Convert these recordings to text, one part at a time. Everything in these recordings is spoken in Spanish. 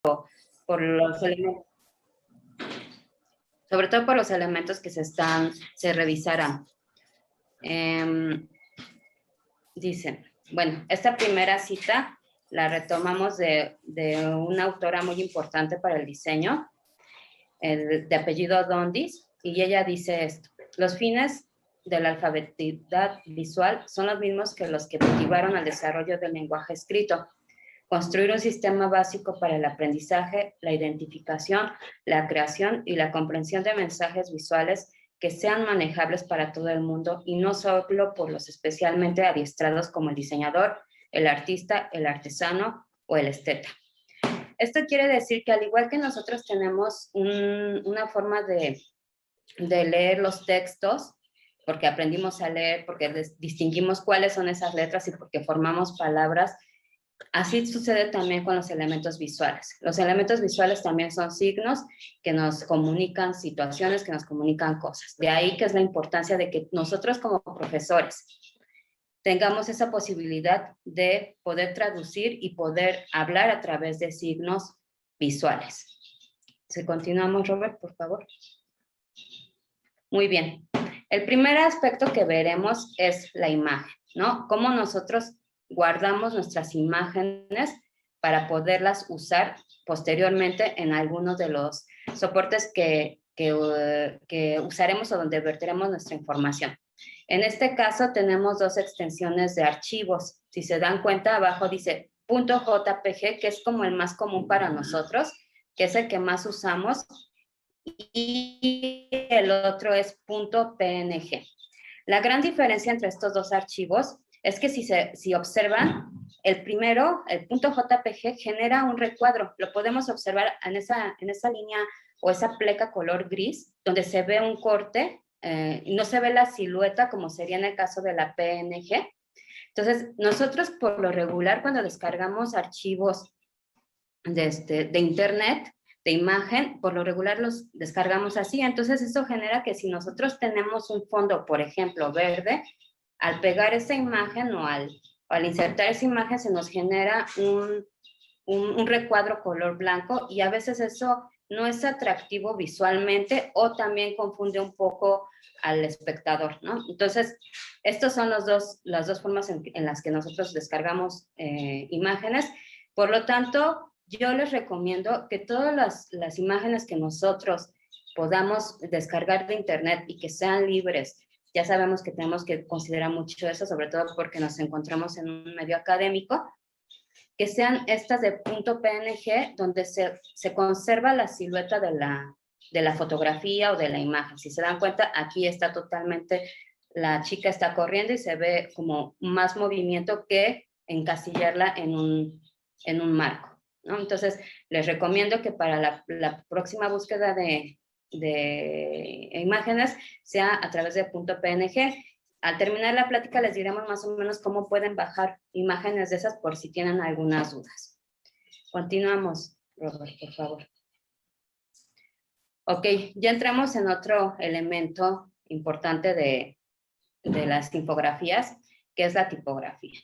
por los elementos, sobre todo por los elementos que se revisarán. Dice, bueno, esta primera cita la retomamos de una autora muy importante para el diseño, de apellido Dondis, y ella dice esto: los fines de la alfabeticidad visual son los mismos que los que motivaron al desarrollo del lenguaje escrito. Construir un sistema básico para el aprendizaje, la identificación, la creación y la comprensión de mensajes visuales que sean manejables para todo el mundo y no solo por los especialmente adiestrados como el diseñador, el artista, el artesano o el esteta. Esto quiere decir que al igual que nosotros tenemos una forma de leer los textos, porque aprendimos a leer, porque distinguimos cuáles son esas letras y porque formamos palabras, así sucede también con los elementos visuales. Los elementos visuales también son signos que nos comunican situaciones, que nos comunican cosas. De ahí que es la importancia de que nosotros como profesores tengamos esa posibilidad de poder traducir y poder hablar a través de signos visuales. Si continuamos, Robert, por favor. Muy bien. El primer aspecto que veremos es la imagen, ¿no? Cómo nosotros guardamos nuestras imágenes para poderlas usar posteriormente en algunos de los soportes que usaremos o donde verteremos nuestra información. En este caso tenemos dos extensiones de archivos. Si se dan cuenta, abajo dice .jpg, que es como el más común para nosotros, que es el que más usamos, y el otro es .png. La gran diferencia entre estos dos archivos es que si observan, el primero, el .jpg, genera un recuadro. Lo podemos observar en esa línea o esa pleca color gris, donde se ve un corte, y no se ve la silueta como sería en el caso de la PNG. Entonces, nosotros por lo regular, cuando descargamos archivos de internet, de imagen, por lo regular los descargamos así. Entonces, eso genera que si nosotros tenemos un fondo, por ejemplo, verde, al pegar esa imagen o al insertar esa imagen se nos genera un recuadro color blanco, y a veces eso no es atractivo visualmente o también confunde un poco al espectador, ¿no? Entonces, estas son las dos formas en las que nosotros descargamos imágenes. Por lo tanto, yo les recomiendo que todas las imágenes que nosotros podamos descargar de internet y que sean libres, ya sabemos que tenemos que considerar mucho eso, sobre todo porque nos encontramos en un medio académico, que sean estas de .png, donde se conserva la silueta de la fotografía o de la imagen. Si se dan cuenta, aquí está totalmente, la chica está corriendo y se ve como más movimiento que encasillarla en un marco, ¿no? Entonces, les recomiendo que para la próxima búsqueda de imágenes sea a través de .png. Al terminar la plática les diremos más o menos cómo pueden bajar imágenes de esas por si tienen algunas dudas. Continuamos, Robert, por favor. Ok, ya entramos en otro elemento importante de las infografías, que es la tipografía.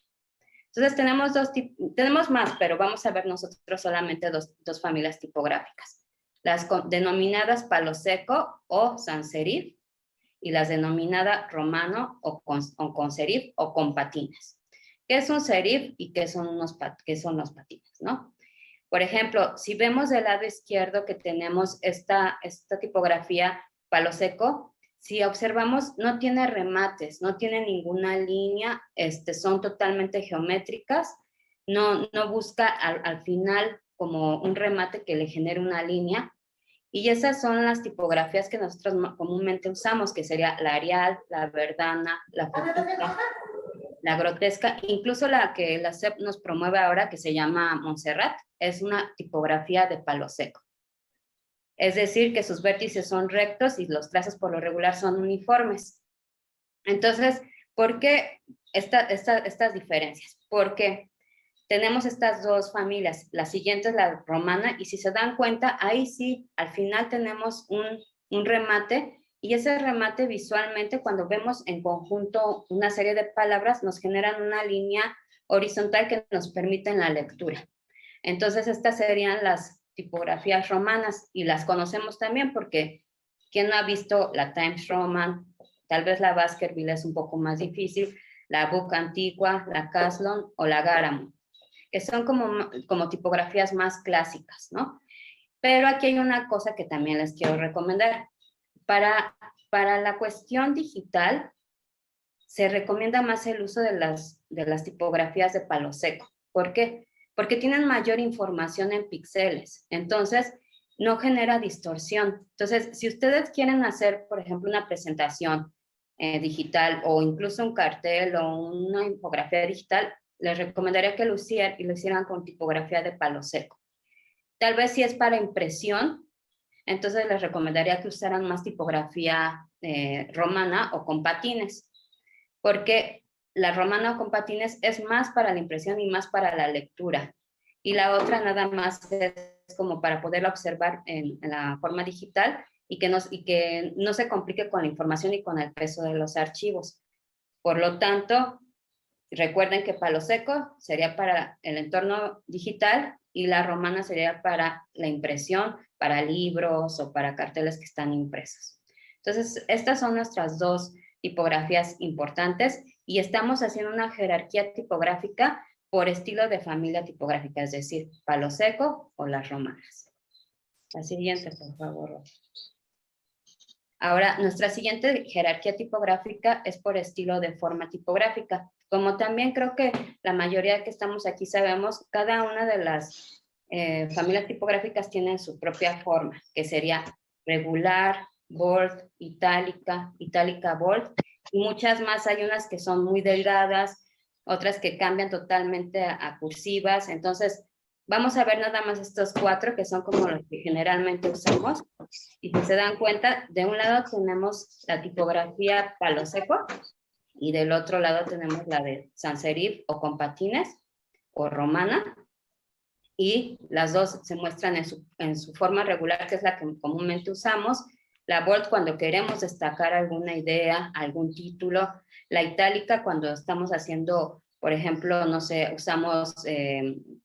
Entonces tenemos más, pero vamos a ver nosotros solamente dos familias tipográficas. Las denominadas palo seco o sans serif, y las denominadas romano o con serif o con patines. ¿Qué es un serif y qué son los patines, no? Por ejemplo, si vemos del lado izquierdo que tenemos esta tipografía palo seco, si observamos, no tiene remates, no tiene ninguna línea, son totalmente geométricas, no busca al final como un remate que le genere una línea. Y esas son las tipografías que nosotros comúnmente usamos, que sería la Arial, la Verdana, la Futura, la Grotesca, incluso la que la SEP nos promueve ahora, que se llama Montserrat, es una tipografía de palo seco. Es decir, que sus vértices son rectos y los trazos por lo regular son uniformes. Entonces, ¿por qué estas diferencias? Porque tenemos estas dos familias. La siguiente es la romana, y si se dan cuenta, ahí sí, al final tenemos un remate, y ese remate visualmente, cuando vemos en conjunto una serie de palabras, nos generan una línea horizontal que nos permite la lectura. Entonces, estas serían las tipografías romanas y las conocemos también porque ¿quién no ha visto la Times Roman? Tal vez la Baskerville es un poco más difícil, la Book Antigua, la Caslon o la Garamond, que son como tipografías más clásicas, ¿no? Pero aquí hay una cosa que también les quiero recomendar. Para la cuestión digital, se recomienda más el uso de las tipografías de palo seco. ¿Por qué? Porque tienen mayor información en píxeles. Entonces, no genera distorsión. Entonces, si ustedes quieren hacer, por ejemplo, una presentación digital o incluso un cartel o una infografía digital, les recomendaría que lo hicieran con tipografía de palo seco. Tal vez si es para impresión, entonces les recomendaría que usaran más tipografía romana o con patines, porque la romana o con patines es más para la impresión y más para la lectura. Y la otra nada más es como para poderla observar en la forma digital y que no se complique con la información y con el peso de los archivos. Por lo tanto, recuerden que palo seco sería para el entorno digital y la romana sería para la impresión, para libros o para carteles que están impresos. Entonces, estas son nuestras dos tipografías importantes y estamos haciendo una jerarquía tipográfica por estilo de familia tipográfica, es decir, palo seco o las romanas. La siguiente, por favor. Ahora, nuestra siguiente jerarquía tipográfica es por estilo de forma tipográfica. Como también creo que la mayoría que estamos aquí sabemos, cada una de las familias tipográficas tienen su propia forma, que sería regular, bold, itálica, itálica bold, y muchas más. Hay unas que son muy delgadas, otras que cambian totalmente a cursivas. Entonces, vamos a ver nada más estos cuatro que son como los que generalmente usamos. Y si se dan cuenta, de un lado tenemos la tipografía palo seco y del otro lado tenemos la de sans serif o con patines o romana. Y las dos se muestran en su forma regular, que es la que comúnmente usamos. La bold cuando queremos destacar alguna idea, algún título. La itálica cuando estamos haciendo, por ejemplo, no sé, usamos,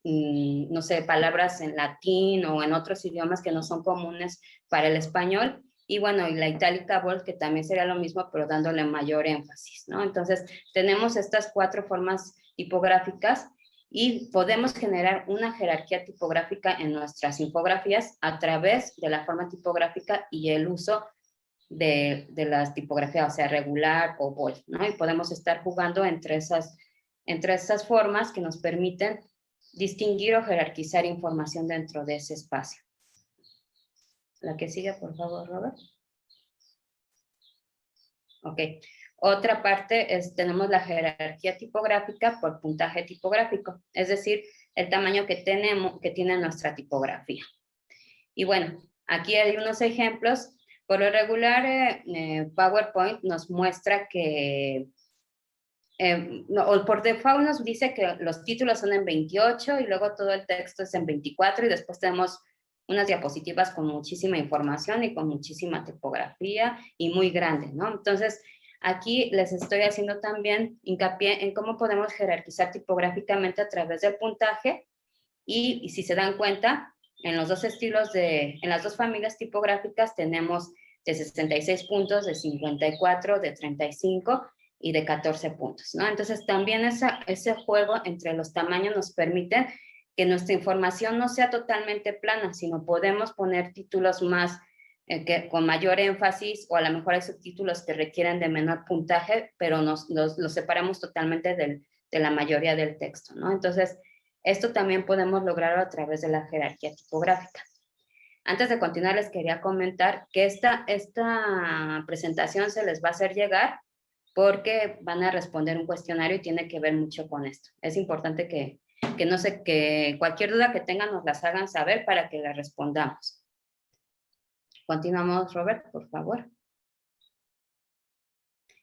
no sé, palabras en latín o en otros idiomas que no son comunes para el español. Y bueno, y la itálica bold, que también sería lo mismo, pero dándole mayor énfasis, ¿no? Entonces, tenemos estas cuatro formas tipográficas y podemos generar una jerarquía tipográfica en nuestras infografías a través de la forma tipográfica y el uso de las tipografías, o sea, regular o bold, ¿no? Y podemos estar jugando entre esas formas que nos permiten distinguir o jerarquizar información dentro de ese espacio. La que sigue, por favor, Robert. Ok. Otra parte es, tenemos la jerarquía tipográfica por puntaje tipográfico, es decir, el tamaño que tiene nuestra tipografía. Y bueno, aquí hay unos ejemplos. Por lo regular, PowerPoint nos muestra que, o por default nos dice que los títulos son en 28 y luego todo el texto es en 24 y después tenemos unas diapositivas con muchísima información y con muchísima tipografía y muy grande, ¿no? Entonces, aquí les estoy haciendo también hincapié en cómo podemos jerarquizar tipográficamente a través del puntaje y si se dan cuenta, en los dos estilos en las dos familias tipográficas tenemos de 66 puntos, de 54, de 35 y de 14 puntos, ¿no? Entonces también ese juego entre los tamaños nos permite que nuestra información no sea totalmente plana, sino podemos poner títulos más con mayor énfasis, o a lo mejor hay subtítulos que requieren de menor puntaje, pero los separamos totalmente de la mayoría del texto, ¿no? Entonces, esto también podemos lograrlo a través de la jerarquía tipográfica. Antes de continuar, les quería comentar que esta presentación se les va a hacer llegar porque van a responder un cuestionario y tiene que ver mucho con esto. Es importante que cualquier duda que tengan nos las hagan saber para que las respondamos. Continuamos, Robert, por favor.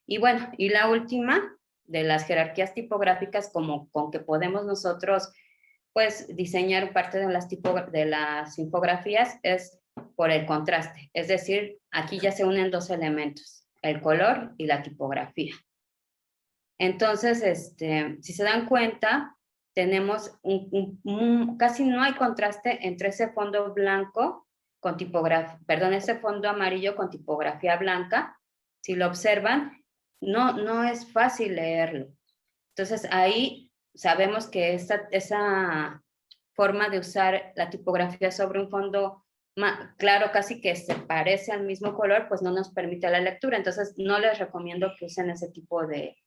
Y bueno, y la última de las jerarquías tipográficas con que podemos nosotros pues diseñar parte de las infografías es por el contraste. Es decir, aquí ya se unen dos elementos, el color y la tipografía. Entonces, si se dan cuenta, tenemos casi no hay contraste entre ese fondo blanco con tipografía, perdón, ese fondo amarillo con tipografía blanca. Si lo observan, no es fácil leerlo. Entonces ahí sabemos que esa forma de usar la tipografía sobre un fondo claro, casi que se parece al mismo color, pues no nos permite la lectura. Entonces no les recomiendo que usen ese tipo de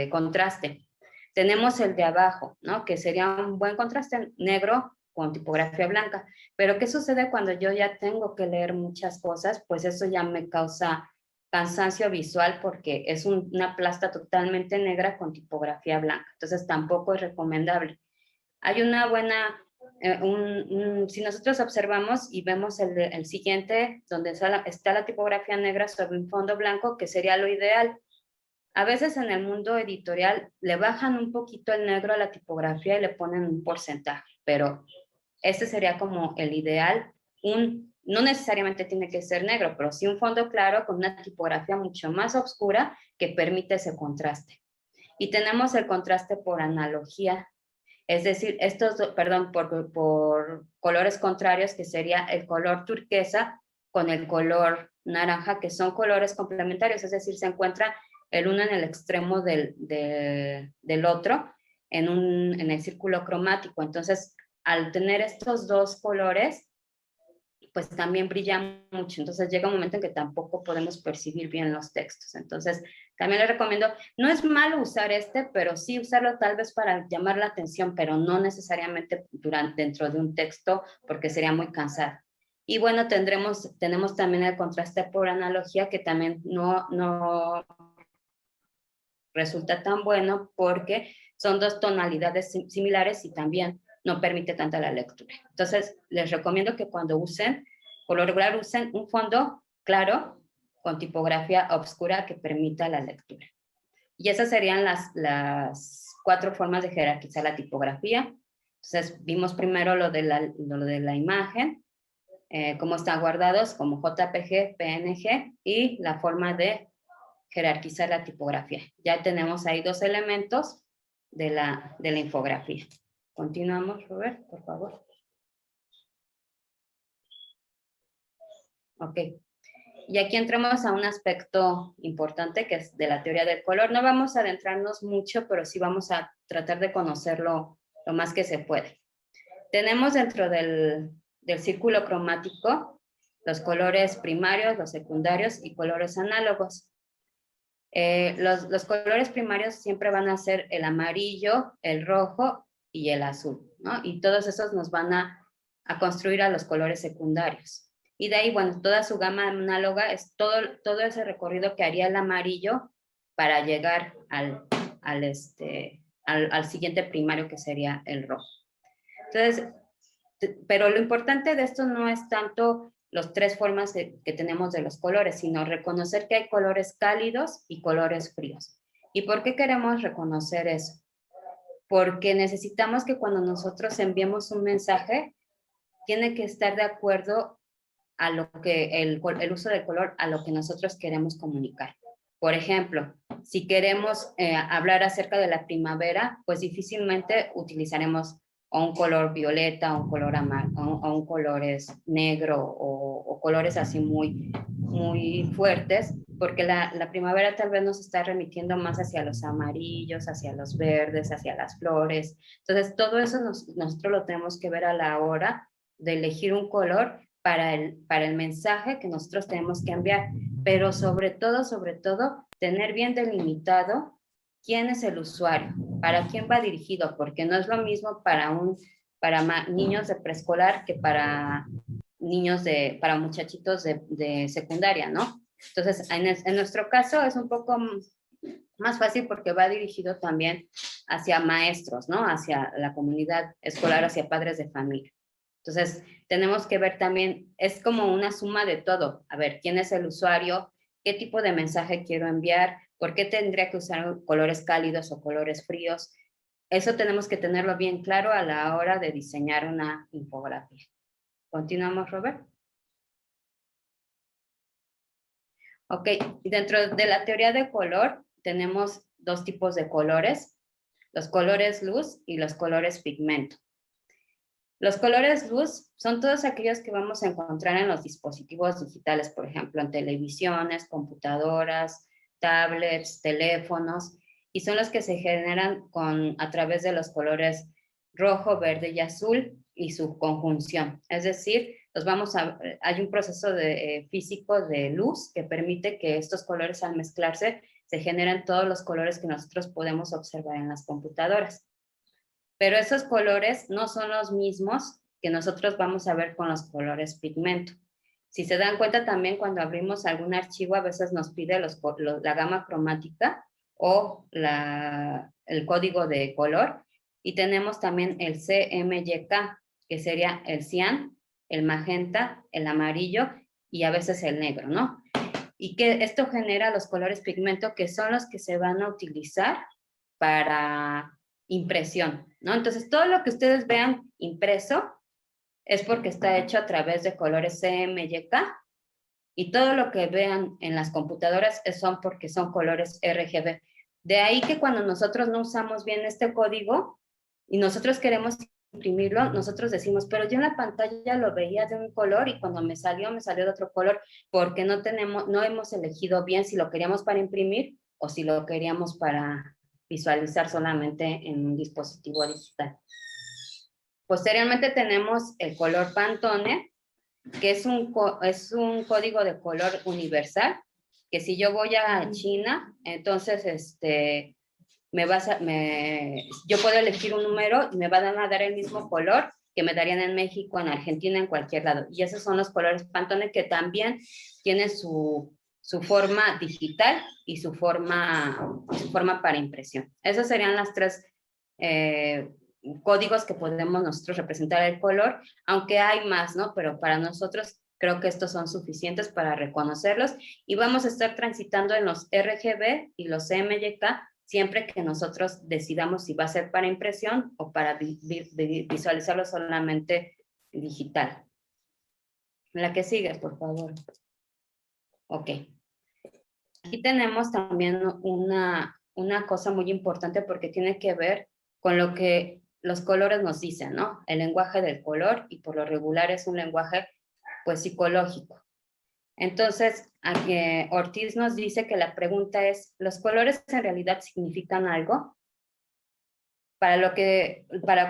contraste. Tenemos el de abajo, ¿no? Que sería un buen contraste negro con tipografía blanca. Pero ¿qué sucede cuando yo ya tengo que leer muchas cosas? Pues eso ya me causa cansancio visual porque es una plasta totalmente negra con tipografía blanca. Entonces tampoco es recomendable. Hay una buena, si nosotros observamos y vemos el siguiente, donde está la tipografía negra sobre un fondo blanco, que sería lo ideal. A veces en el mundo editorial le bajan un poquito el negro a la tipografía y le ponen un porcentaje, pero ese sería como el ideal. No necesariamente tiene que ser negro, pero sí un fondo claro con una tipografía mucho más oscura que permite ese contraste. Y tenemos el contraste por analogía, es decir, por colores contrarios, que sería el color turquesa con el color naranja, que son colores complementarios, es decir, se encuentra el uno en el extremo del otro en el círculo cromático. Entonces, al tener estos dos colores, pues también brilla mucho. Entonces llega un momento en que tampoco podemos percibir bien los textos. Entonces, también les recomiendo, no es malo usar pero sí usarlo tal vez para llamar la atención, pero no necesariamente dentro de un texto, porque sería muy cansado. Y bueno, tenemos también el contraste por analogía, que también no resulta tan bueno porque son dos tonalidades similares y también no permite tanta la lectura. Entonces, les recomiendo que cuando usen, por lo regular usen un fondo claro con tipografía oscura que permita la lectura. Y esas serían las 4 formas de jerarquizar la tipografía. Entonces, vimos primero lo de la imagen, cómo están guardados como JPG, PNG, y la forma de jerarquizar la tipografía. Ya tenemos ahí 2 elementos de la infografía. Continuamos, Robert, por favor. Ok. Y aquí entramos a un aspecto importante que es de la teoría del color. No vamos a adentrarnos mucho, pero sí vamos a tratar de conocerlo lo más que se puede. Tenemos dentro del círculo cromático los colores primarios, los secundarios y colores análogos. Los colores primarios siempre van a ser el amarillo, el rojo y el azul, ¿no? Y todos esos nos van a construir a los colores secundarios. Y de ahí, bueno, toda su gama análoga es todo ese recorrido que haría el amarillo para llegar al siguiente primario, que sería el rojo. Entonces, pero lo importante de esto no es tanto las 3 formas que tenemos de los colores, sino reconocer que hay colores cálidos y colores fríos. ¿Y por qué queremos reconocer eso? Porque necesitamos que cuando nosotros enviemos un mensaje, tiene que estar de acuerdo a lo que el uso del color a lo que nosotros queremos comunicar. Por ejemplo, si queremos hablar acerca de la primavera, pues difícilmente utilizaremos o un color violeta, o un color o un color negro, o colores así muy, muy fuertes, porque la primavera tal vez nos está remitiendo más hacia los amarillos, hacia los verdes, hacia las flores. Entonces, todo eso nosotros lo tenemos que ver a la hora de elegir un color para el mensaje que nosotros tenemos que enviar, pero sobre todo, tener bien delimitado quién es el usuario, para quién va dirigido, porque no es lo mismo para niños de preescolar que para para muchachitos de secundaria, ¿no? Entonces, en nuestro caso es un poco más fácil porque va dirigido también hacia maestros, ¿no? Hacia la comunidad escolar, hacia padres de familia. Entonces, tenemos que ver también, es como una suma de todo. A ver, ¿quién es el usuario? ¿Qué tipo de mensaje quiero enviar? ¿Por qué tendría que usar colores cálidos o colores fríos? Eso tenemos que tenerlo bien claro a la hora de diseñar una infografía. ¿Continuamos, Robert? Ok, dentro de la teoría de color tenemos 2 tipos de colores. los colores luz y los colores pigmento. Los colores luz son todos aquellos que vamos a encontrar en los dispositivos digitales, por ejemplo, en televisiones, computadoras, tablets, teléfonos, y son los que se generan a través de los colores rojo, verde y azul y su conjunción. Es decir, hay un proceso físico de luz que permite que estos colores al mezclarse se generen todos los colores que nosotros podemos observar en las computadoras. Pero esos colores no son los mismos que nosotros vamos a ver con los colores pigmento. Si se dan cuenta también cuando abrimos algún archivo, a veces nos pide la gama cromática o el código de color. Y tenemos también el CMYK, que sería el cian, el magenta, el amarillo y a veces el negro, ¿no? Y que esto genera los colores pigmento, que son los que se van a utilizar para impresión, ¿no? Entonces, todo lo que ustedes vean impreso es porque está hecho a través de colores CMYK, y todo lo que vean en las computadoras son porque son colores RGB. De ahí que cuando nosotros no usamos bien este código y nosotros queremos imprimirlo, nosotros decimos, pero yo en la pantalla lo veía de un color y cuando me salió de otro color, porque no hemos elegido bien si lo queríamos para imprimir o si lo queríamos para visualizar solamente en un dispositivo digital. Posteriormente tenemos el color Pantone, que es un código de color universal, que si yo voy a China, entonces yo puedo elegir un número y me van a dar el mismo color que me darían en México, en Argentina, en cualquier lado. Y esos son los colores Pantone, que también tienen su forma digital y su forma para impresión. Esos serían las tres códigos que podemos nosotros representar el color, aunque hay más, ¿no? Pero para nosotros creo que estos son suficientes para reconocerlos, y vamos a estar transitando en los RGB y los CMYK siempre que nosotros decidamos si va a ser para impresión o para visualizarlo solamente digital. La que sigue, por favor. Ok. Aquí tenemos también una cosa muy importante, porque tiene que ver con lo que los colores nos dicen, ¿no? El lenguaje del color, y por lo regular es un lenguaje, pues, psicológico. Entonces, aquí Ortiz nos dice que la pregunta es, ¿los colores en realidad significan algo? Para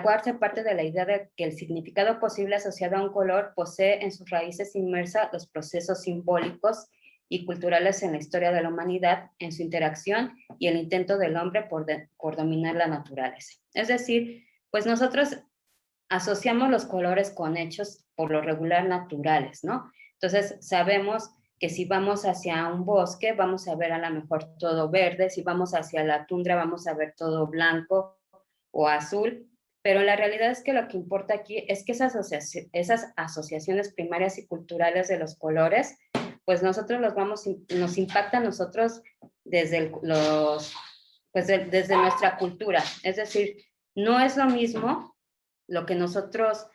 cual se parte de la idea de que el significado posible asociado a un color posee en sus raíces inmersa los procesos simbólicos y culturales en la historia de la humanidad, en su interacción y el intento del hombre por dominar la naturaleza. Es decir, pues nosotros asociamos los colores con hechos por lo regular naturales, ¿no? Entonces sabemos que si vamos hacia un bosque, vamos a ver a lo mejor todo verde, si vamos hacia la tundra, vamos a ver todo blanco o azul, pero la realidad es que lo que importa aquí es que esas asociaciones primarias y culturales de los colores, pues nosotros nos impacta a nosotros desde desde nuestra cultura. Es decir, no es lo mismo lo que nosotros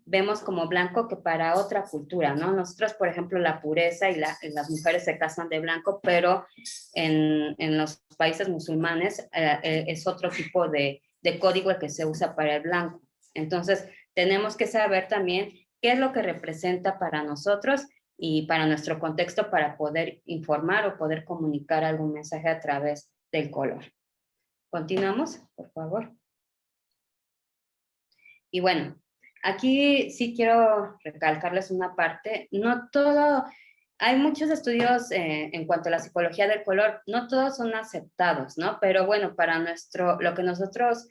vemos como blanco que para otra cultura, ¿no? Nosotros, por ejemplo, la pureza y las mujeres se casan de blanco, pero en los países musulmanes es otro tipo de código el que se usa para el blanco. Entonces, tenemos que saber también qué es lo que representa para nosotros y para nuestro contexto, para poder informar o poder comunicar algún mensaje a través del color. Continuamos, por favor. Y bueno, aquí sí quiero recalcarles una parte. No todo, hay muchos estudios en cuanto a la psicología del color, no todos son aceptados, ¿no? Pero bueno, para lo que nosotros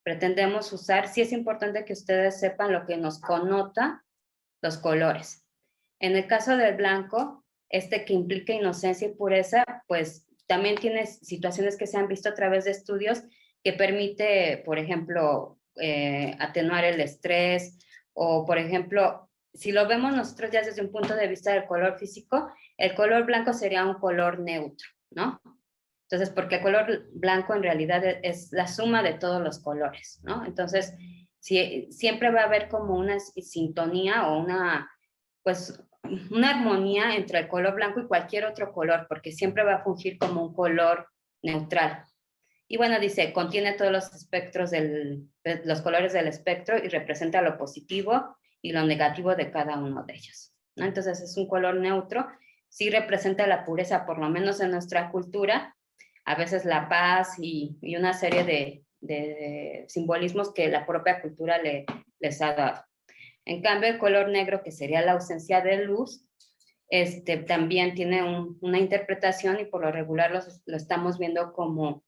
pretendemos usar, sí es importante que ustedes sepan lo que nos connota los colores. En el caso del blanco, que implica inocencia y pureza, pues también tiene situaciones que se han visto a través de estudios que permite, por ejemplo, atenuar el estrés, o por ejemplo, si lo vemos nosotros ya desde un punto de vista del color físico, el color blanco sería un color neutro, ¿no? Entonces, porque el color blanco en realidad es la suma de todos los colores, ¿no? Entonces, siempre va a haber como una sintonía o pues, una armonía entre el color blanco y cualquier otro color, porque siempre va a fungir como un color neutral. Y bueno, dice, contiene todos los espectros los colores del espectro y representa lo positivo y lo negativo de cada uno de ellos, ¿no? Entonces es un color neutro, sí representa la pureza, por lo menos en nuestra cultura, a veces la paz y una serie de simbolismos que la propia cultura les ha dado. En cambio, el color negro, que sería la ausencia de luz, también tiene una interpretación y por lo regular lo estamos viendo como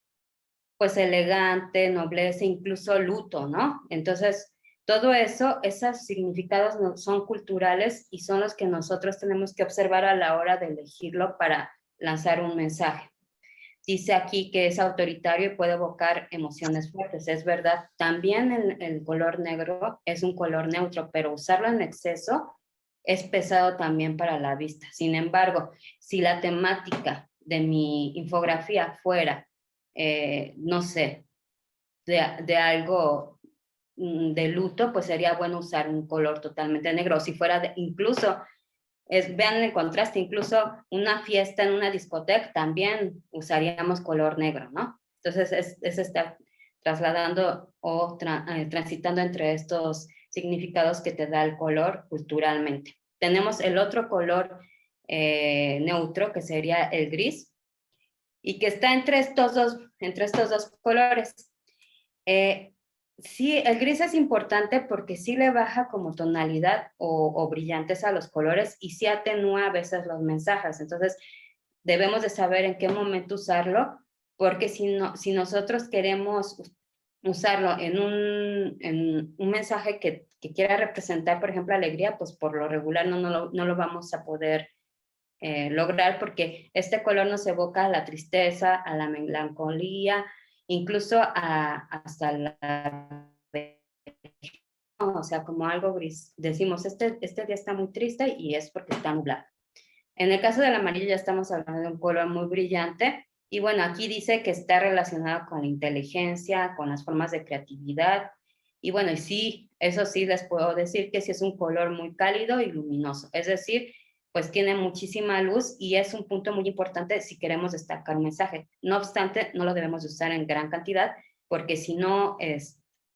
pues elegante, nobleza, incluso luto, ¿no? Entonces, todo eso, esos significados son culturales y son los que nosotros tenemos que observar a la hora de elegirlo para lanzar un mensaje. Dice aquí que es autoritario y puede evocar emociones fuertes, es verdad. También el color negro es un color neutro, pero usarlo en exceso es pesado también para la vista. Sin embargo, si la temática de mi infografía fuera, no sé, de algo de luto, pues sería bueno usar un color totalmente negro. Si fuera incluso vean el contraste, incluso una fiesta en una discoteca también usaríamos color negro, ¿no? Entonces es estar trasladando o transitando entre estos significados que te da el color culturalmente. Tenemos el otro color neutro, que sería el gris, y que está entre estos dos colores. Sí, el gris es importante porque sí le baja como tonalidad o brillantes a los colores y sí atenúa a veces los mensajes. Entonces, debemos de saber en qué momento usarlo, porque si nosotros queremos usarlo en un mensaje que quiera representar, por ejemplo, alegría, pues por lo regular no lo vamos a poder lograr, porque este color nos evoca a la tristeza, a la melancolía, incluso hasta la... O sea, como algo gris. Decimos, este día está muy triste y es porque está nublado. En el caso del amarillo ya estamos hablando de un color muy brillante y bueno, aquí dice que está relacionado con la inteligencia, con las formas de creatividad y bueno, y sí, eso sí les puedo decir que sí es un color muy cálido y luminoso, es decir, pues tiene muchísima luz y es un punto muy importante si queremos destacar un mensaje. No obstante, no lo debemos de usar en gran cantidad porque si no,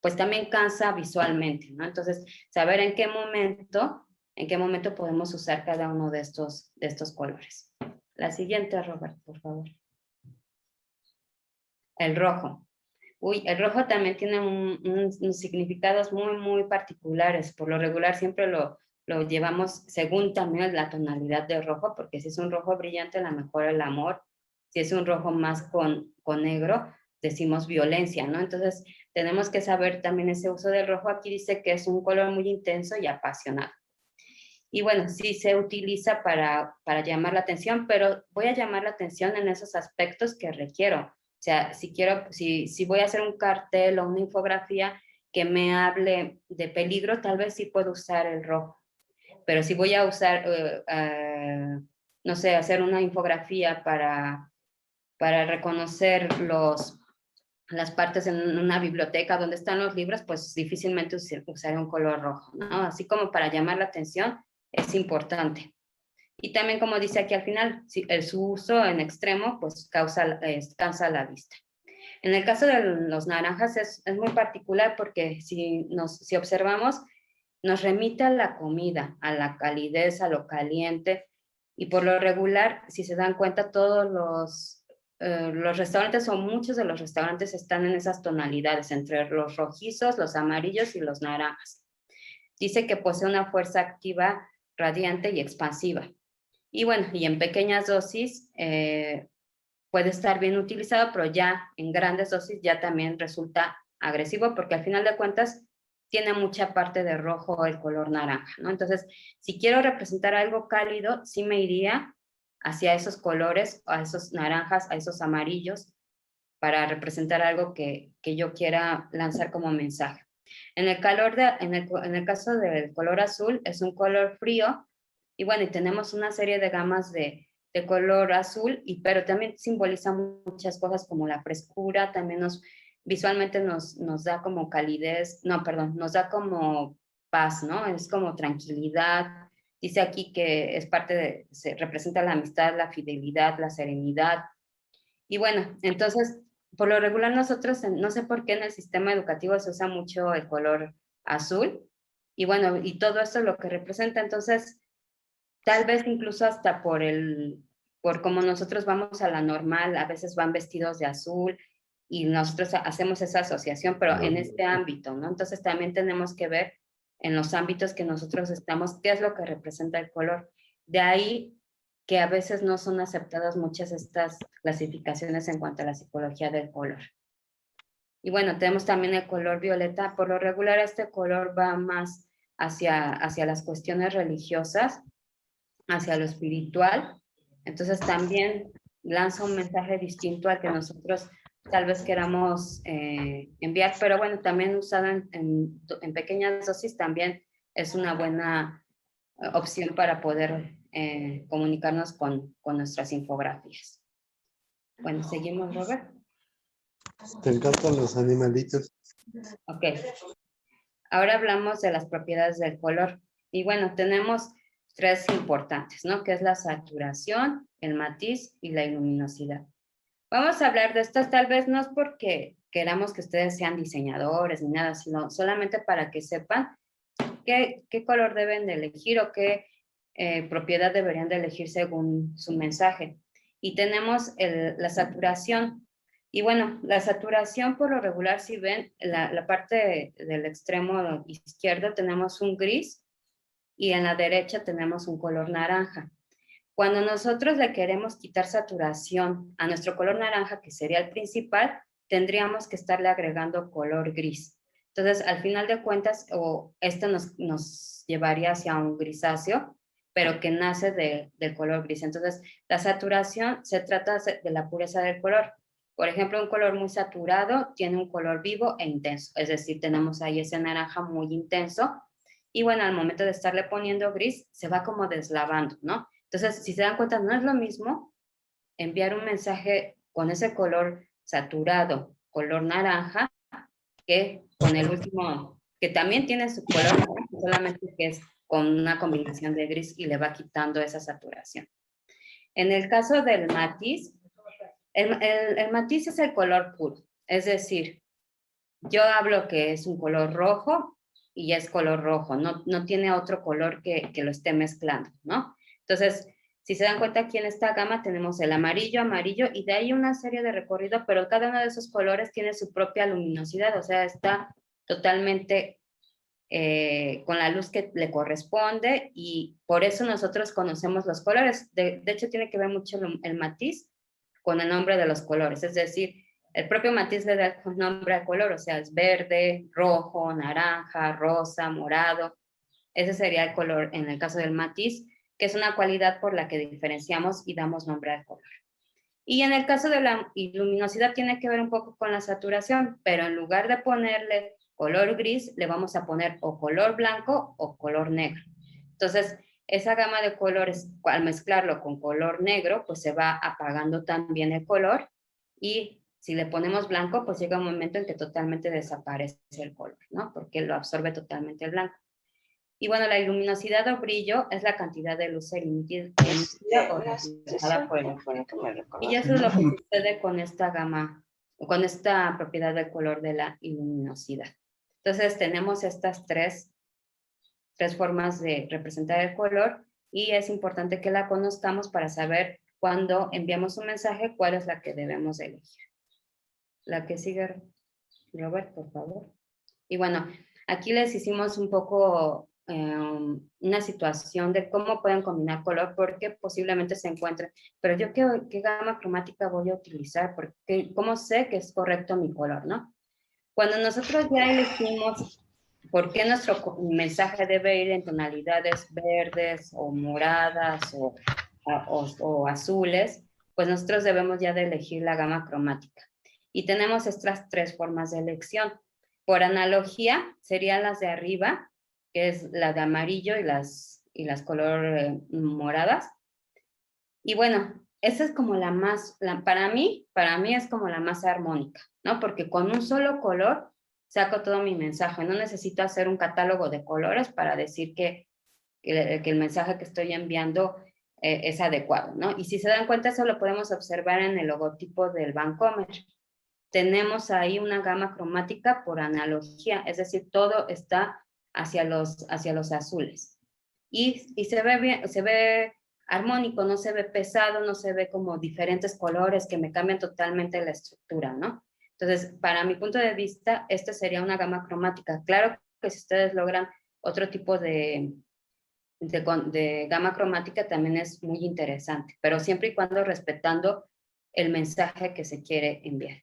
pues también cansa visualmente, ¿no? Entonces, saber en qué momento podemos usar cada uno de estos colores. La siguiente, Robert, por favor. El rojo. Uy, el rojo también tiene unos significados muy, muy particulares. Por lo regular siempre lo llevamos según también la tonalidad de rojo, porque si es un rojo brillante, a lo mejor el amor. Si es un rojo más con negro, decimos violencia, ¿no? Entonces, tenemos que saber también ese uso del rojo. Aquí dice que es un color muy intenso y apasionado. Y bueno, sí se utiliza para llamar la atención, pero voy a llamar la atención en esos aspectos que requiero. O sea, si voy a hacer un cartel o una infografía que me hable de peligro, tal vez sí puedo usar el rojo. Pero si voy a usar, no sé, hacer una infografía para reconocer las partes en una biblioteca donde están los libros, pues difícilmente usaré un color rojo, ¿no? Así como para llamar la atención es importante. Y también, como dice aquí al final, su uso en extremo, pues cansa la vista. En el caso de los naranjas es muy particular porque si observamos, nos remite a la comida, a la calidez, a lo caliente, y por lo regular, si se dan cuenta, todos los restaurantes o muchos de los restaurantes están en esas tonalidades, entre los rojizos, los amarillos y los naranjas. Dice que posee una fuerza activa, radiante y expansiva. Y bueno, y en pequeñas dosis puede estar bien utilizado, pero ya en grandes dosis ya también resulta agresivo porque al final de cuentas tiene mucha parte de rojo el color naranja, ¿no? Entonces, si quiero representar algo cálido, sí me iría hacia esos colores, a esos naranjas, a esos amarillos, para representar algo que yo quiera lanzar como mensaje. En el caso del color azul, es un color frío, y bueno, y tenemos una serie de gamas de color azul, pero también simboliza muchas cosas como la frescura, también visualmente nos da como calidez, no, perdón, nos da como paz, ¿no? Es como tranquilidad. Dice aquí que es representa la amistad, la fidelidad, la serenidad. Y bueno, entonces por lo regular nosotros, no sé por qué en el sistema educativo se usa mucho el color azul, y bueno, y todo esto es lo que representa. Entonces, tal vez incluso hasta por como nosotros vamos a la normal, a veces van vestidos de azul, y nosotros hacemos esa asociación, pero en este ámbito, ¿no? Entonces también tenemos que ver en los ámbitos que nosotros estamos, qué es lo que representa el color. De ahí que a veces no son aceptadas muchas estas clasificaciones en cuanto a la psicología del color. Y bueno, tenemos también el color violeta. Por lo regular, este color va más hacia las cuestiones religiosas, hacia lo espiritual. Entonces también lanza un mensaje distinto al que nosotros tal vez queramos enviar, pero bueno, también usado en pequeñas dosis también es una buena opción para poder comunicarnos con nuestras infografías. Bueno, seguimos, Robert. Te encantan los animalitos. Ok. Ahora hablamos de las propiedades del color. Y bueno, tenemos tres importantes, ¿no? Que es la saturación, el matiz y la luminosidad. Vamos a hablar de estas, tal vez no es porque queramos que ustedes sean diseñadores ni nada, sino solamente para que sepan qué color deben de elegir o qué propiedad deberían de elegir según su mensaje. Y tenemos la saturación. Y bueno, la saturación por lo regular, si ven, la parte del extremo izquierdo tenemos un gris y en la derecha tenemos un color naranja. Cuando nosotros le queremos quitar saturación a nuestro color naranja, que sería el principal, tendríamos que estarle agregando color gris. Entonces, al final de cuentas, esto nos llevaría hacia un grisáceo, pero que nace del color gris. Entonces, la saturación se trata de la pureza del color. Por ejemplo, un color muy saturado tiene un color vivo e intenso, es decir, tenemos ahí ese naranja muy intenso, y bueno, al momento de estarle poniendo gris, se va como deslavando, ¿no? Entonces, si se dan cuenta, no es lo mismo enviar un mensaje con ese color saturado, color naranja, que con el último, que también tiene su color naranja, solamente que es con una combinación de gris y le va quitando esa saturación. En el caso del matiz, el matiz es el color puro, es decir, yo hablo que es un color rojo y es color rojo, no tiene otro color que lo esté mezclando, ¿no? Entonces, si se dan cuenta, aquí en esta gama tenemos el amarillo, amarillo, y de ahí una serie de recorrido, pero cada uno de esos colores tiene su propia luminosidad, o sea, está totalmente con la luz que le corresponde, y por eso nosotros conocemos los colores. De hecho, tiene que ver mucho el matiz con el nombre de los colores, es decir, el propio matiz le da el nombre al color, o sea, es verde, rojo, naranja, rosa, morado. Ese sería el color en el caso del matiz, que es una cualidad por la que diferenciamos y damos nombre al color. Y en el caso de la luminosidad tiene que ver un poco con la saturación, pero en lugar de ponerle color gris, le vamos a poner o color blanco o color negro. Entonces, esa gama de colores, al mezclarlo con color negro, pues se va apagando también el color, y si le ponemos blanco, pues llega un momento en que totalmente desaparece el color, ¿no? Porque lo absorbe totalmente el blanco. Y bueno, la luminosidad o brillo es la cantidad de luz emitida o reflejada por el objeto. Y eso es lo que sucede con esta gama, con esta propiedad del color de la luminosidad. Entonces tenemos estas tres formas de representar el color, y es importante que la conozcamos para saber cuando enviamos un mensaje cuál es la que debemos elegir. La que sigue, Robert, por favor. Y bueno, aquí les hicimos un poco una situación de cómo pueden combinar color, porque posiblemente se encuentren, pero yo qué gama cromática voy a utilizar, porque cómo sé que es correcto mi color, ¿no? Cuando nosotros ya elegimos por qué nuestro mensaje debe ir en tonalidades verdes o moradas o azules, pues nosotros debemos ya de elegir la gama cromática. Y tenemos estas tres formas de elección. Por analogía, serían las de arriba, que es la de amarillo y las color moradas. Y bueno, esa es como la más, para mí es como la más armónica, ¿no? Porque con un solo color saco todo mi mensaje. No necesito hacer un catálogo de colores para decir que el mensaje que estoy enviando es adecuado, ¿no? Y si se dan cuenta, eso lo podemos observar en el logotipo del Vancomer. tenemos ahí una gama cromática por analogía, es decir, todo está hacia los azules. Y se ve bien, se ve armónico, no se ve pesado, no se ve como diferentes colores que me cambian totalmente la estructura, ¿no? Entonces, para mi punto de vista, esta sería una gama cromática. Claro que si ustedes logran otro tipo de gama cromática también es muy interesante, pero siempre y cuando respetando el mensaje que se quiere enviar.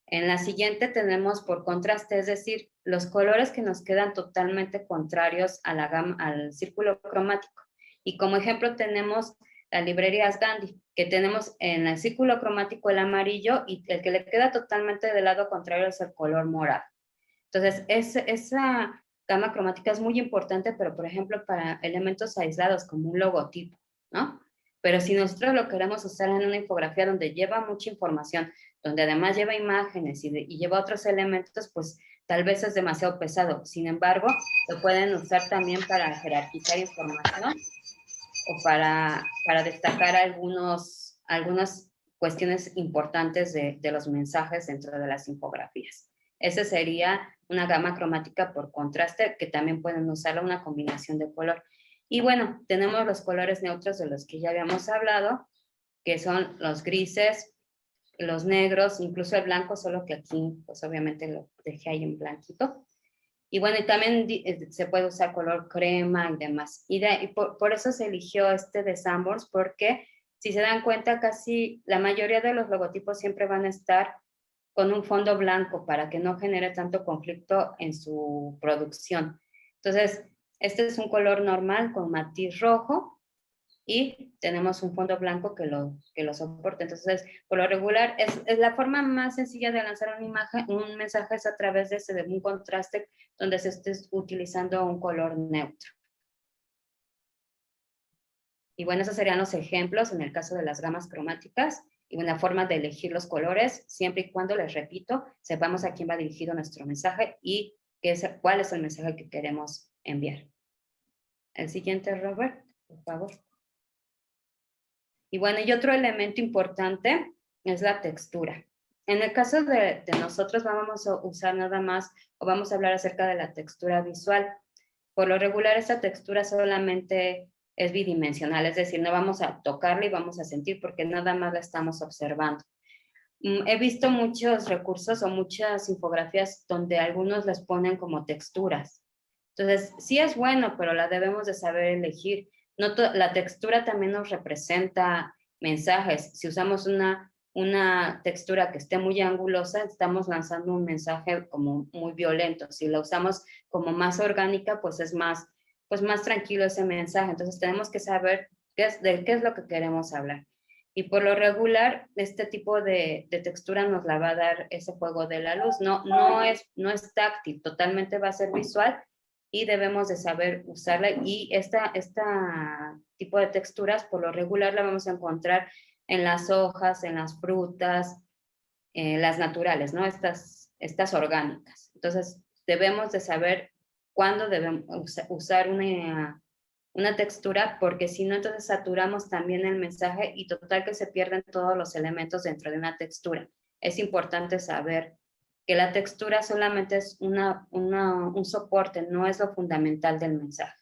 En la siguiente tenemos por contraste, es decir, los colores que nos quedan totalmente contrarios a la gama, al círculo cromático. Y como ejemplo tenemos las librerías Gandhi, que tenemos en el círculo cromático el amarillo y el que le queda totalmente del lado contrario es el color morado. Entonces, esa gama cromática es muy importante, pero por ejemplo para elementos aislados como un logotipo, ¿no? Pero si nosotros lo queremos usar en una infografía donde lleva mucha información, donde además lleva imágenes y lleva otros elementos, pues tal vez es demasiado pesado. Sin embargo, lo pueden usar también para jerarquizar información o para destacar algunas cuestiones importantes de los mensajes dentro de las infografías. Esa sería una gama cromática por contraste, que también pueden usar una combinación de color. Y bueno, tenemos los colores neutros de los que ya habíamos hablado, que son los grises, los negros, incluso el blanco, solo que aquí, pues obviamente lo dejé ahí en blanquito. Y bueno, y también se puede usar color crema y demás. Y por eso se eligió este de Sanborns, porque si se dan cuenta, casi la mayoría de los logotipos siempre van a estar con un fondo blanco para que no genere tanto conflicto en su producción. Entonces, este es un color normal con matiz rojo y tenemos un fondo blanco que lo soporte. Entonces, por lo regular, es la forma más sencilla de lanzar una imagen, un mensaje es a través de un contraste donde se esté utilizando un color neutro. Y bueno, esos serían los ejemplos en el caso de las gamas cromáticas y una forma de elegir los colores, siempre y cuando, les repito, sepamos a quién va dirigido nuestro mensaje y cuál es el mensaje que queremos enviar. El siguiente, Robert, por favor. Y bueno, y otro elemento importante es la textura. En el caso de nosotros vamos a usar nada más, o vamos a hablar acerca de la textura visual. Por lo regular, esta textura solamente es bidimensional, es decir, no vamos a tocarla y vamos a sentir porque nada más la estamos observando. He visto muchos recursos o muchas infografías donde algunos les ponen como texturas. Entonces, sí es bueno, pero la debemos de saber elegir. No la textura también nos representa mensajes. Si usamos una textura que esté muy angulosa, estamos lanzando un mensaje como muy violento. Si la usamos como más orgánica, pues es más tranquilo ese mensaje. Entonces tenemos que saber de qué es lo que queremos hablar. Y por lo regular, este tipo de textura nos la va a dar ese juego de la luz. No es táctil, totalmente va a ser visual y debemos de saber usarla. Y esta tipo de texturas, por lo regular, la vamos a encontrar en las hojas, en las frutas, las naturales, ¿no? Estas orgánicas. Entonces, debemos de saber cuándo debemos usar una textura, porque si no, entonces saturamos también el mensaje y total que se pierden todos los elementos dentro de una textura. Es importante saber que la textura solamente es un soporte, no es lo fundamental del mensaje.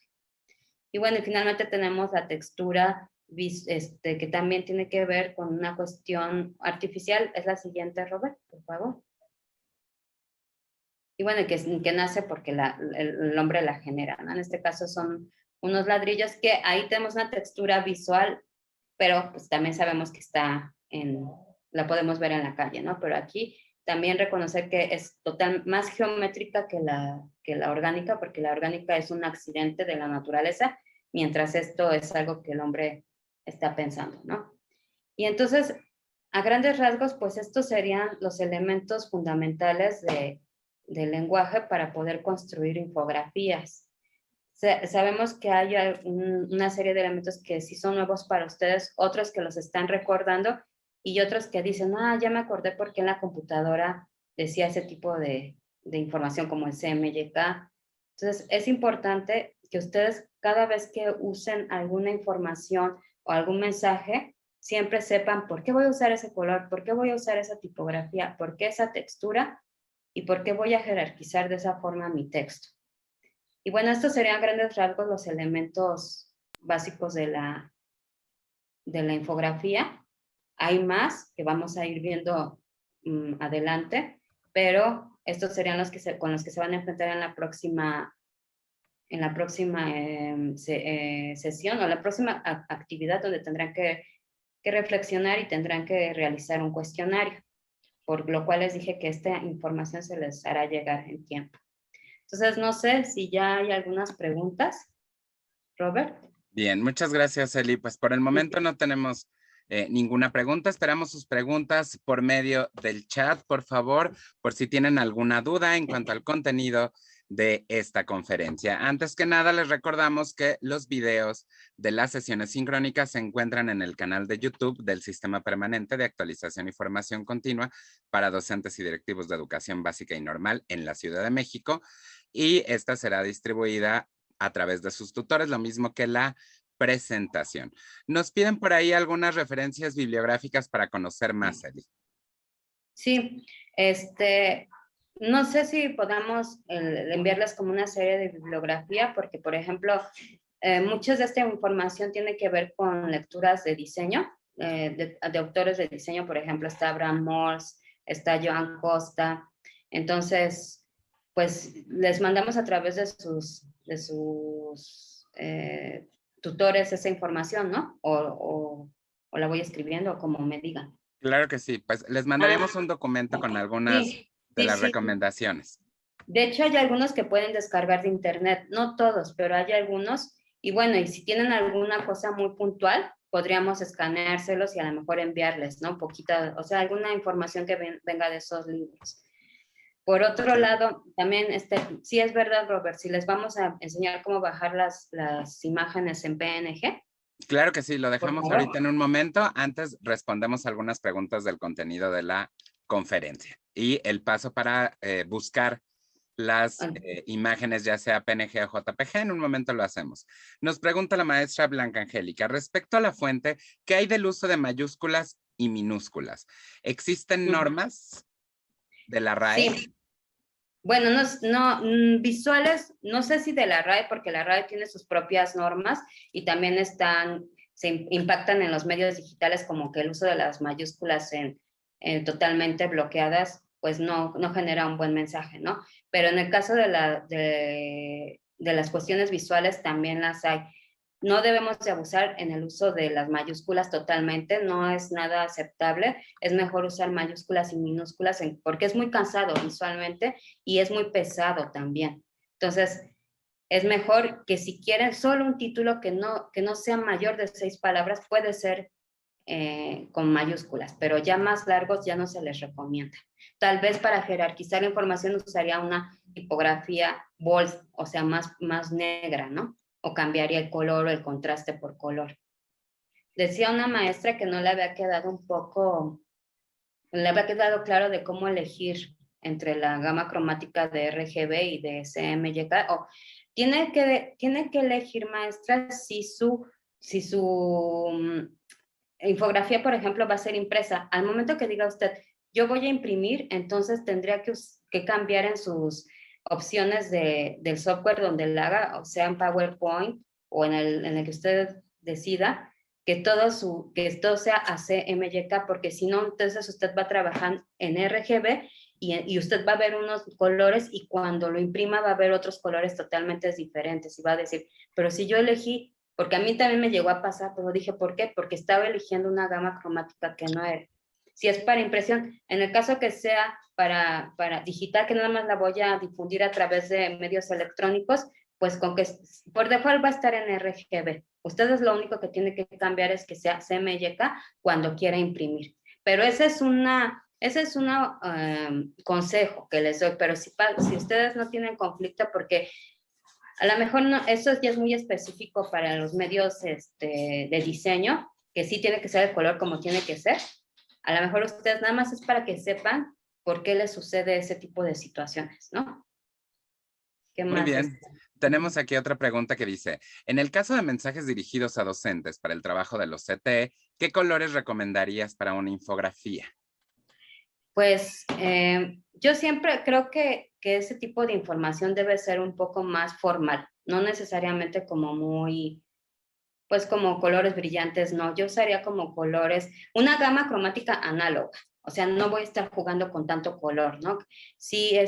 Y bueno, y finalmente tenemos la textura que también tiene que ver con una cuestión artificial. Es la siguiente, Robert, por favor. Y bueno, que nace porque el hombre la genera, ¿no? En este caso son unos ladrillos que ahí tenemos una textura visual, pero pues también sabemos que la podemos ver en la calle, ¿no? Pero aquí también reconocer que es más geométrica que la orgánica, porque la orgánica es un accidente de la naturaleza, mientras esto es algo que el hombre está pensando, ¿no? Y entonces, a grandes rasgos, pues estos serían los elementos fundamentales del lenguaje para poder construir infografías. Sabemos que hay una serie de elementos que sí son nuevos para ustedes, otros que los están recordando y otros que dicen, ya me acordé porque en la computadora decía ese tipo de información como el CMYK. Entonces, es importante que ustedes cada vez que usen alguna información o algún mensaje, siempre sepan por qué voy a usar ese color, por qué voy a usar esa tipografía, por qué esa textura y por qué voy a jerarquizar de esa forma mi texto. Y bueno, estos serían grandes rasgos los elementos básicos de la infografía. Hay más que vamos a ir viendo adelante, pero estos serían los que con los que se van a enfrentar en la próxima sesión o la próxima actividad, donde tendrán que reflexionar y tendrán que realizar un cuestionario, por lo cual les dije que esta información se les hará llegar en tiempo. Entonces, no sé si ya hay algunas preguntas. Robert. Bien, muchas gracias, Eli. Pues por el momento no tenemos ninguna pregunta. Esperamos sus preguntas por medio del chat, por favor, por si tienen alguna duda en cuanto al contenido de esta conferencia. Antes que nada, les recordamos que los videos de las sesiones sincrónicas se encuentran en el canal de YouTube del Sistema Permanente de Actualización y Formación Continua para Docentes y Directivos de Educación Básica y Normal en la Ciudad de México, y esta será distribuida a través de sus tutores, lo mismo que la presentación. Nos piden por ahí algunas referencias bibliográficas para conocer más, Eli. Sí, no sé si podamos enviarles como una serie de bibliografía, porque, por ejemplo, muchas de esta información tiene que ver con lecturas de diseño, de autores de diseño. Por ejemplo, está Abraham Morse, está Joan Costa. Entonces, pues les mandamos a través de sus tutores esa información, ¿no? O la voy escribiendo, como me digan. Claro que sí, pues les mandaremos un documento con algunas de las recomendaciones. De hecho, hay algunos que pueden descargar de internet, no todos, pero hay algunos. Y bueno, y si tienen alguna cosa muy puntual, podríamos escaneárselos y a lo mejor enviarles, ¿no? Poquita, o sea, alguna información que venga de esos libros. Por otro lado, también, sí es verdad, Robert, si les vamos a enseñar cómo bajar las imágenes en PNG. Claro que sí, lo dejamos ahorita en un momento. Antes respondemos algunas preguntas del contenido de la conferencia. Y el paso para buscar las imágenes, ya sea PNG o JPG, en un momento lo hacemos. Nos pregunta la maestra Blanca Angélica, respecto a la fuente, ¿qué hay del uso de mayúsculas y minúsculas? ¿Existen normas de la RAE? Sí. Bueno, visuales, no sé si de la RAE, porque la RAE tiene sus propias normas y también se impactan en los medios digitales, como que el uso de las mayúsculas totalmente bloqueadas, pues no genera un buen mensaje, ¿no? Pero en el caso de las cuestiones visuales también las hay. No debemos de abusar en el uso de las mayúsculas totalmente, no es nada aceptable. Es mejor usar mayúsculas y minúsculas porque es muy cansado visualmente y es muy pesado también. Entonces, es mejor que si quieren solo un título que no sea mayor de 6 palabras, puede ser con mayúsculas, pero ya más largos ya no se les recomienda. Tal vez para jerarquizar la información usaría una tipografía bold, o sea, más negra, ¿no? O cambiaría el color o el contraste por color. Decía una maestra que no le había quedado claro de cómo elegir entre la gama cromática de RGB y de CMYK. Tiene que elegir, maestra, si su infografía, por ejemplo, va a ser impresa. Al momento que diga usted, yo voy a imprimir, entonces tendría que cambiar en sus opciones del software donde la haga, o sea en PowerPoint o en el que usted decida, que todo sea a CMYK, porque si no, entonces usted va a trabajar en RGB y usted va a ver unos colores y cuando lo imprima va a ver otros colores totalmente diferentes y va a decir, pero si yo elegí, porque a mí también me llegó a pasar, pero dije, ¿por qué? Porque estaba eligiendo una gama cromática que no era. Si es para impresión, en el caso que sea para digital, que nada más la voy a difundir a través de medios electrónicos, pues con que por default va a estar en RGB. Ustedes lo único que tienen que cambiar es que sea CMYK cuando quiera imprimir. Pero ese es un consejo que les doy, pero si ustedes no tienen conflicto, porque a lo mejor no, eso ya es muy específico para los medios de diseño, que sí tiene que ser el color como tiene que ser. A lo mejor ustedes nada más es para que sepan por qué les sucede ese tipo de situaciones, ¿no? ¿Qué Muy más? bien. Tenemos aquí otra pregunta que dice, en el caso de mensajes dirigidos a docentes para el trabajo de los CTE, ¿qué colores recomendarías para una infografía? Pues yo siempre creo que ese tipo de información debe ser un poco más formal, no necesariamente como muy, pues como colores brillantes, no. Yo usaría como colores, una gama cromática análoga, o sea, no voy a estar jugando con tanto color, ¿no? Sí,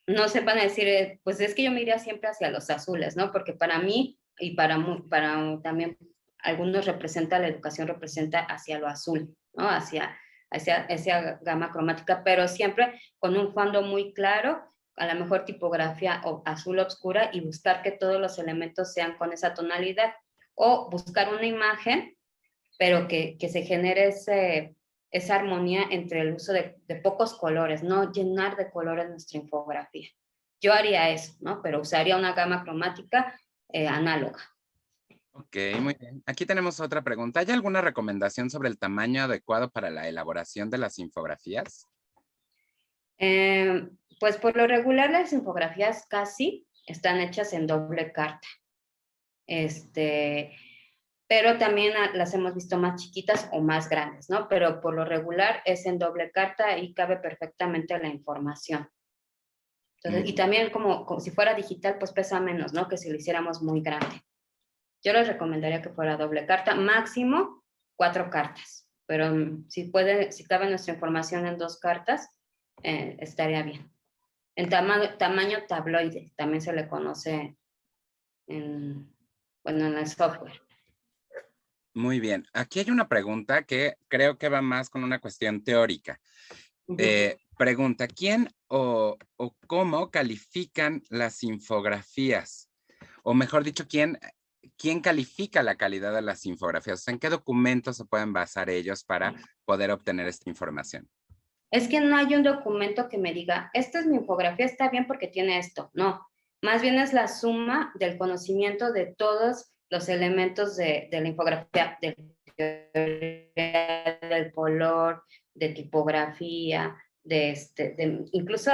no se van a decir, pues es que yo me iría siempre hacia los azules, ¿no? Porque para mí y para también algunos representa, la educación representa hacia lo azul, ¿no? Hacia esa gama cromática, pero siempre con un fondo muy claro, a lo mejor tipografía azul oscura y buscar que todos los elementos sean con esa tonalidad o buscar una imagen, pero que se genere esa armonía entre el uso de pocos colores, no llenar de colores nuestra infografía. Yo haría eso, ¿no? Pero usaría una gama cromática análoga. Ok, muy bien. Aquí tenemos otra pregunta. ¿Hay alguna recomendación sobre el tamaño adecuado para la elaboración de las infografías? Pues por lo regular las infografías casi están hechas en doble carta. Pero también las hemos visto más chiquitas o más grandes, ¿no? Pero por lo regular es en doble carta y cabe perfectamente la información. Entonces, y también como si fuera digital, pues pesa menos, ¿no? Que si lo hiciéramos muy grande. Yo les recomendaría que fuera doble carta, máximo 4 cartas, pero si cabe nuestra información en 2 cartas, estaría bien. En tamaño tabloide, también se le conoce en el software. Muy bien. Aquí hay una pregunta que creo que va más con una cuestión teórica. Pregunta, ¿quién o cómo califican las infografías? O mejor dicho, ¿quién califica la calidad de las infografías? O sea, ¿en qué documentos se pueden basar ellos para poder obtener esta información? Es que no hay un documento que me diga, esta es mi infografía, está bien porque tiene esto. No, más bien es la suma del conocimiento de todos los elementos de la infografía, del color, de tipografía, incluso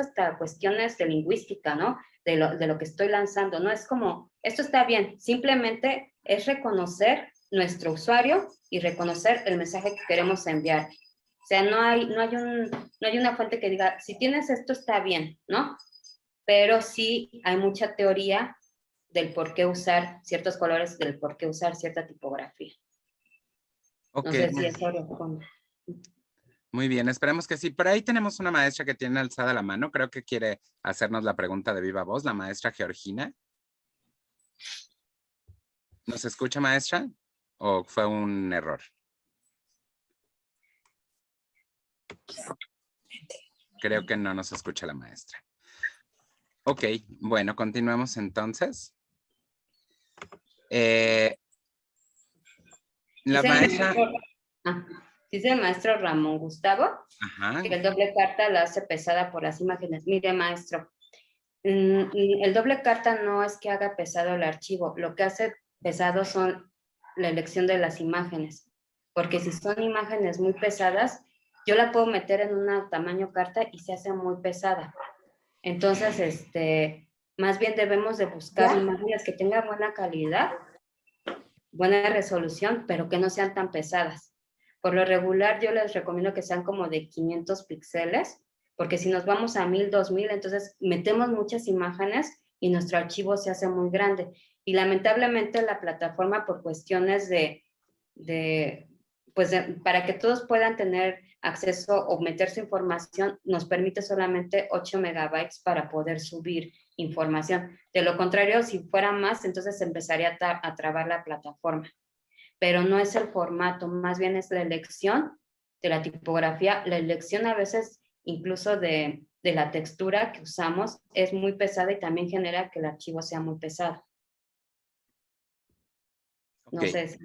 hasta cuestiones de lingüística, ¿no? De lo que estoy lanzando. No es como, esto está bien, simplemente es reconocer nuestro usuario y reconocer el mensaje que queremos enviar. O sea, no hay una fuente que diga, si tienes esto está bien, ¿no? Pero sí hay mucha teoría del por qué usar ciertos colores, del por qué usar cierta tipografía. Ok, No sé si eso responde. muy bien, esperemos que sí. Por ahí tenemos una maestra que tiene alzada la mano. Creo que quiere hacernos la pregunta de viva voz, la maestra Georgina. ¿Nos escucha, maestra? ¿O fue un error? Creo que no nos escucha la maestra. Ok, bueno, continuemos entonces. La maestra... Dice el maestro Ramón Gustavo, Ajá. que el doble carta la hace pesada por las imágenes. Mire, maestro, el doble carta no es que haga pesado el archivo, lo que hace pesado son la elección de las imágenes, porque si son imágenes muy pesadas, yo la puedo meter en un tamaño carta y se hace muy pesada. Entonces, más bien debemos de buscar imágenes que tengan buena calidad, buena resolución, pero que no sean tan pesadas. Por lo regular, yo les recomiendo que sean como de 500 píxeles, porque si nos vamos a 1000, 2000, entonces metemos muchas imágenes y nuestro archivo se hace muy grande. Y lamentablemente la plataforma, por cuestiones para que todos puedan tener acceso o meter su información, nos permite solamente 8 megabytes para poder subir información. De lo contrario, si fuera más, entonces empezaría a trabar la plataforma. Pero no es el formato, más bien es la elección de la tipografía, la elección a veces incluso de la textura que usamos es muy pesada y también genera que el archivo sea muy pesado. No sé si...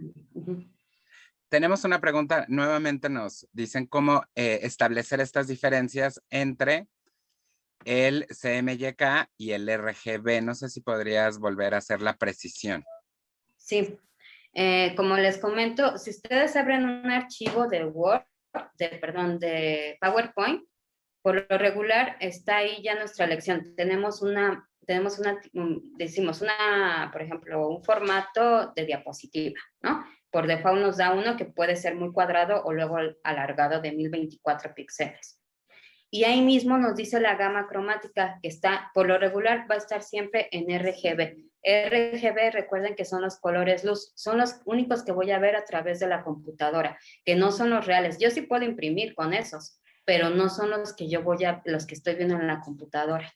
Tenemos una pregunta, nuevamente nos dicen cómo establecer estas diferencias entre el CMYK y el RGB. No sé si podrías volver a hacer la precisión. Sí, como les comento, si ustedes abren un archivo de Word, de PowerPoint, Por lo regular está ahí ya nuestra elección. Decimos por ejemplo, un formato de diapositiva, ¿no? Por default nos da uno que puede ser muy cuadrado o luego alargado de 1024 píxeles. Y ahí mismo nos dice la gama cromática que está, por lo regular va a estar siempre en RGB. RGB, recuerden que son los colores luz, son los únicos que voy a ver a través de la computadora, que no son los reales. Yo sí puedo imprimir con esos, pero no son los que los que estoy viendo en la computadora.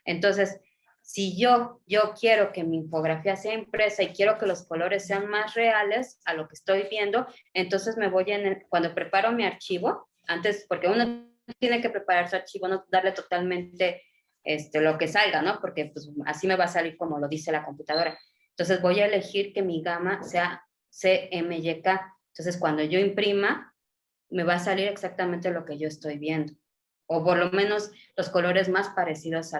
Entonces, si yo quiero que mi infografía sea impresa y quiero que los colores sean más reales a lo que estoy viendo, entonces me voy cuando preparo mi archivo, antes, porque uno tiene que preparar su archivo, no darle totalmente lo que salga, ¿no? Porque pues, así me va a salir como lo dice la computadora. Entonces voy a elegir que mi gama sea CMYK. Entonces cuando yo imprima, me va a salir exactamente lo que yo estoy viendo. O por lo menos los colores más parecidos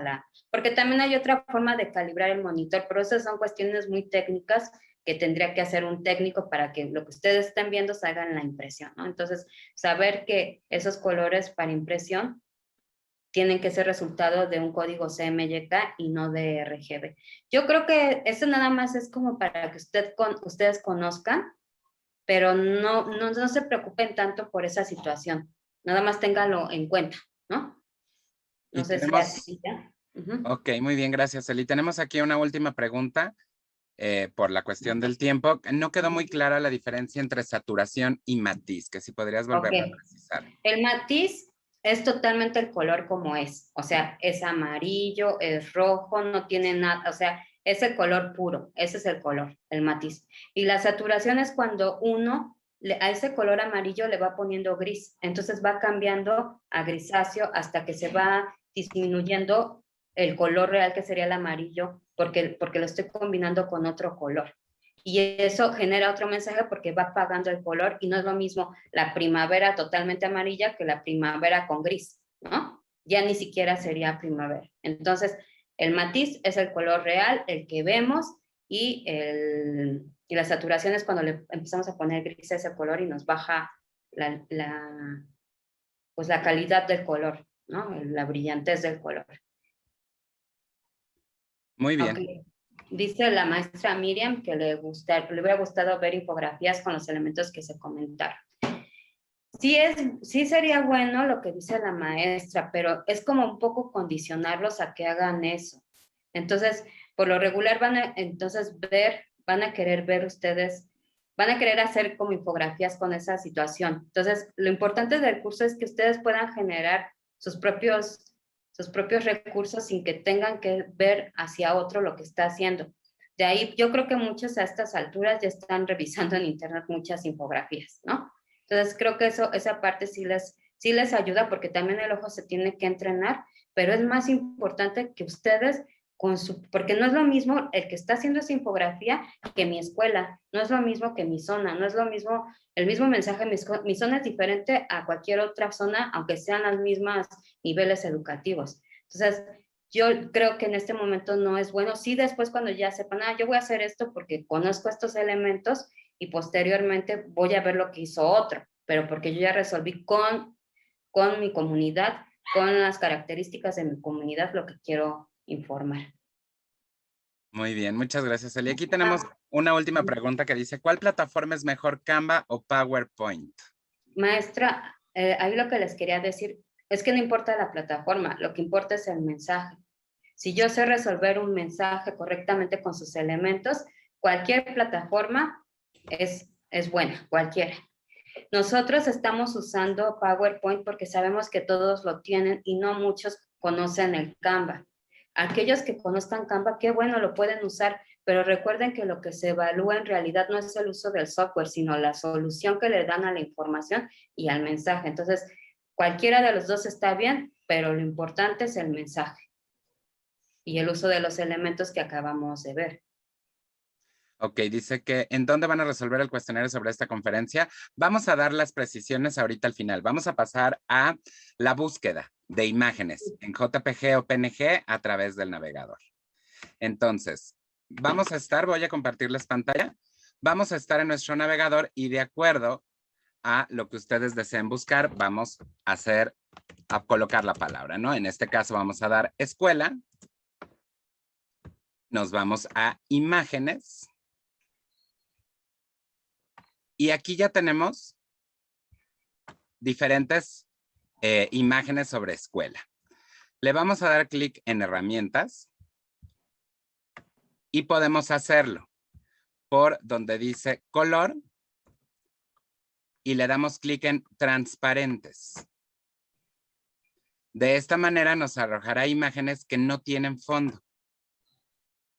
Porque también hay otra forma de calibrar el monitor, pero esas son cuestiones muy técnicas que tendría que hacer un técnico para que lo que ustedes estén viendo salga en la impresión, ¿no? Entonces, saber que esos colores para impresión tienen que ser resultado de un código CMYK y no de RGB. Yo creo que eso nada más es como para que ustedes conozcan, pero no se preocupen tanto por esa situación. Nada más ténganlo en cuenta, ¿no? Y No sé si tenemos... así ya. Ok, muy bien, gracias, Eli. Tenemos aquí una última pregunta por la cuestión del tiempo. No quedó muy clara la diferencia entre saturación y matiz, que si podrías volverlo a precisar. El matiz es totalmente el color como es. O sea, es amarillo, es rojo, no tiene nada, o sea, es el color puro. Ese es el color, el matiz. Y la saturación es cuando uno a ese color amarillo le va poniendo gris. Entonces va cambiando a grisáceo hasta que se va disminuyendo el color real que sería el amarillo porque lo estoy combinando con otro color. Y eso genera otro mensaje porque va apagando el color y no es lo mismo la primavera totalmente amarilla que la primavera con gris, ¿no? Ya ni siquiera sería primavera. Entonces, el matiz es el color real, el que vemos, y la saturación es cuando le empezamos a poner gris a ese color y nos baja pues la calidad del color, ¿no? La brillantez del color. Muy bien. Okay. Dice la maestra Miriam que le hubiera gustado ver infografías con los elementos que se comentaron. Sí sería bueno lo que dice la maestra, pero es como un poco condicionarlos a que hagan eso. Entonces, por lo regular van a querer ver ustedes, van a querer hacer como infografías con esa situación. Entonces, lo importante del curso es que ustedes puedan generar sus propios recursos sin que tengan que ver hacia otro lo que está haciendo. De ahí yo creo que muchos a estas alturas ya están revisando en internet muchas infografías, ¿no? Entonces creo que esa parte sí les ayuda porque también el ojo se tiene que entrenar, pero es más importante que ustedes porque no es lo mismo el que está haciendo esa infografía que mi escuela, no es lo mismo que mi zona, no es lo mismo, el mismo mensaje, mi zona es diferente a cualquier otra zona, aunque sean los mismos niveles educativos. Entonces, yo creo que en este momento no es bueno. Sí, después cuando ya sepan, yo voy a hacer esto porque conozco estos elementos y posteriormente voy a ver lo que hizo otro, pero porque yo ya resolví con mi comunidad, con las características de mi comunidad, lo que quiero informar. Muy bien, muchas gracias, Eli. Aquí tenemos una última pregunta que dice, ¿cuál plataforma es mejor, Canva o PowerPoint? Maestra, ahí lo que les quería decir es que no importa la plataforma, lo que importa es el mensaje. Si yo sé resolver un mensaje correctamente con sus elementos, cualquier plataforma es buena, cualquiera. Nosotros estamos usando PowerPoint porque sabemos que todos lo tienen y no muchos conocen el Canva. Aquellos que conozcan Canva, qué bueno, lo pueden usar, pero recuerden que lo que se evalúa en realidad no es el uso del software, sino la solución que le dan a la información y al mensaje. Entonces, cualquiera de los dos está bien, pero lo importante es el mensaje y el uso de los elementos que acabamos de ver. Ok, dice que ¿en dónde van a resolver el cuestionario sobre esta conferencia? Vamos a dar las precisiones ahorita al final. Vamos a pasar a la búsqueda de imágenes en JPG o PNG a través del navegador. Entonces, voy a compartirles pantalla. Vamos a estar en nuestro navegador y de acuerdo a lo que ustedes deseen buscar, vamos a hacer a colocar la palabra, ¿no? En este caso vamos a dar escuela. Nos vamos a imágenes. Y aquí ya tenemos diferentes imágenes sobre escuela. Le vamos a dar clic en herramientas y podemos hacerlo por donde dice color y le damos clic en transparentes. De esta manera nos arrojará imágenes que no tienen fondo.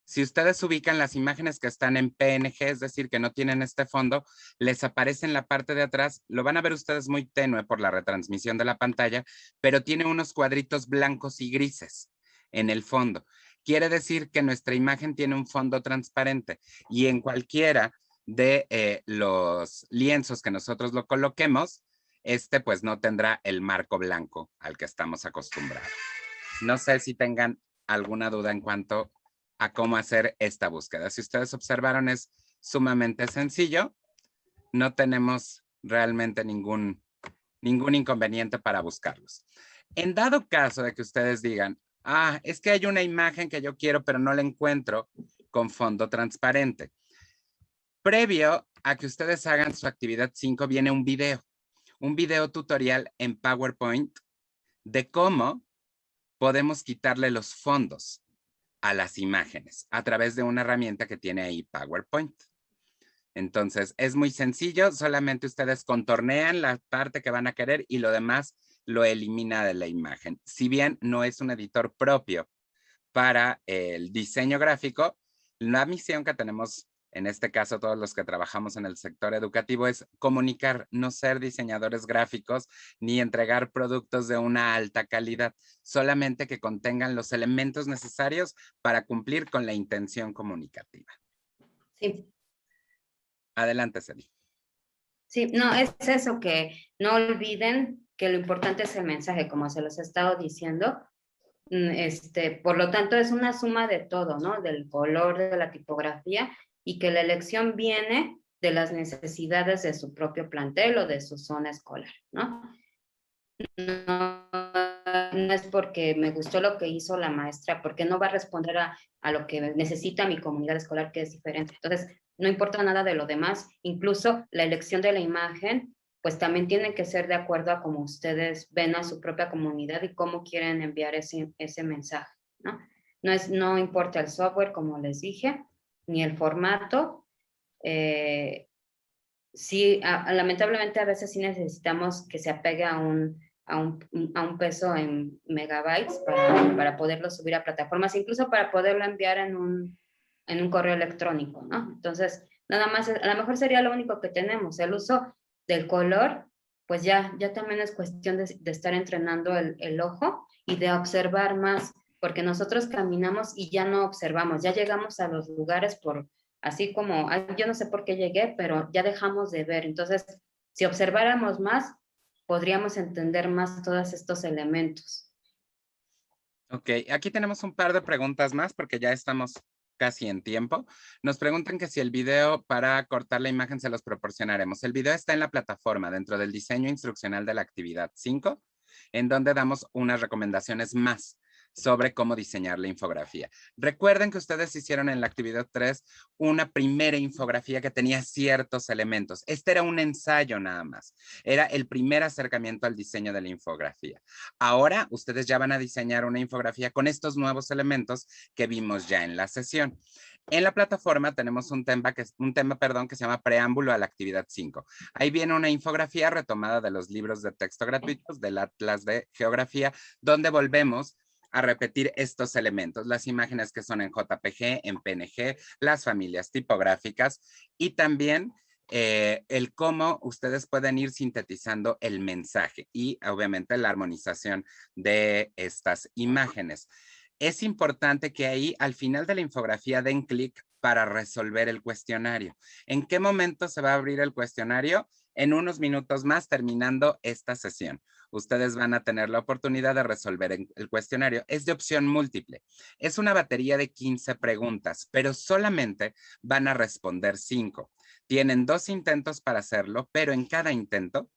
Si ustedes ubican las imágenes que están en PNG, es decir, que no tienen este fondo, les aparece en la parte de atrás, lo van a ver ustedes muy tenue por la retransmisión de la pantalla, pero tiene unos cuadritos blancos y grises en el fondo. Quiere decir que nuestra imagen tiene un fondo transparente y en cualquiera de los lienzos que nosotros lo coloquemos, pues no tendrá el marco blanco al que estamos acostumbrados. No sé si tengan alguna duda en cuanto a cómo hacer esta búsqueda. Si ustedes observaron, es sumamente sencillo. No tenemos realmente ningún inconveniente para buscarlos. En dado caso de que ustedes digan, es que hay una imagen que yo quiero, pero no la encuentro con fondo transparente. Previo a que ustedes hagan su actividad 5, viene un video tutorial en PowerPoint de cómo podemos quitarle los fondos a las imágenes a través de una herramienta que tiene ahí PowerPoint. Entonces, es muy sencillo, solamente ustedes contornean la parte que van a querer y lo demás lo elimina de la imagen. Si bien no es un editor propio para el diseño gráfico, la misión que tenemos, en este caso todos los que trabajamos en el sector educativo, es comunicar, no ser diseñadores gráficos ni entregar productos de una alta calidad, solamente que contengan los elementos necesarios para cumplir con la intención comunicativa. Sí. Adelante, Celi. Sí, no, es eso, que no olviden que lo importante es el mensaje, como se los he estado diciendo. Por lo tanto, es una suma de todo, ¿no? Del color, de la tipografía, y que la elección viene de las necesidades de su propio plantel o de su zona escolar, ¿no? No es porque me gustó lo que hizo la maestra, porque no va a responder a lo que necesita mi comunidad escolar, que es diferente. Entonces, no importa nada de lo demás, incluso la elección de la imagen, pues también tiene que ser de acuerdo a cómo ustedes ven a su propia comunidad y cómo quieren enviar ese mensaje, ¿no? No importa el software, como les dije, ni el formato. Sí, lamentablemente a veces sí necesitamos que se apegue a un peso en megabytes para poderlo subir a plataformas, incluso para poderlo enviar en un correo electrónico, ¿no? Entonces, nada más, a lo mejor sería lo único que tenemos. El uso del color, pues ya también es cuestión de estar entrenando el ojo y de observar más, porque nosotros caminamos y ya no observamos, ya llegamos a los lugares así como, yo no sé por qué llegué, pero ya dejamos de ver. Entonces, si observáramos más, podríamos entender más todos estos elementos. Ok, aquí tenemos un par de preguntas más porque ya estamos casi en tiempo. Nos preguntan que si el video para cortar la imagen se los proporcionaremos. El video está en la plataforma dentro del diseño instruccional de la actividad 5, en donde damos unas recomendaciones más sobre cómo diseñar la infografía. Recuerden que ustedes hicieron en la actividad 3 una primera infografía que tenía ciertos elementos. Este era un ensayo nada más. Era el primer acercamiento al diseño de la infografía. Ahora ustedes ya van a diseñar una infografía con estos nuevos elementos que vimos ya en la sesión. En la plataforma tenemos un tema que se llama Preámbulo a la actividad 5. Ahí viene una infografía retomada de los libros de texto gratuitos del Atlas de Geografía, donde volvemos a repetir estos elementos, las imágenes que son en JPG, en PNG, las familias tipográficas y también el cómo ustedes pueden ir sintetizando el mensaje y obviamente la armonización de estas imágenes. Es importante que ahí al final de la infografía den clic para resolver el cuestionario. ¿En qué momento se va a abrir el cuestionario? En unos minutos más terminando esta sesión. Ustedes van a tener la oportunidad de resolver el cuestionario. Es de opción múltiple. Es una batería de 15 preguntas, pero solamente van a responder 5. Tienen 2 intentos para hacerlo, pero en cada intento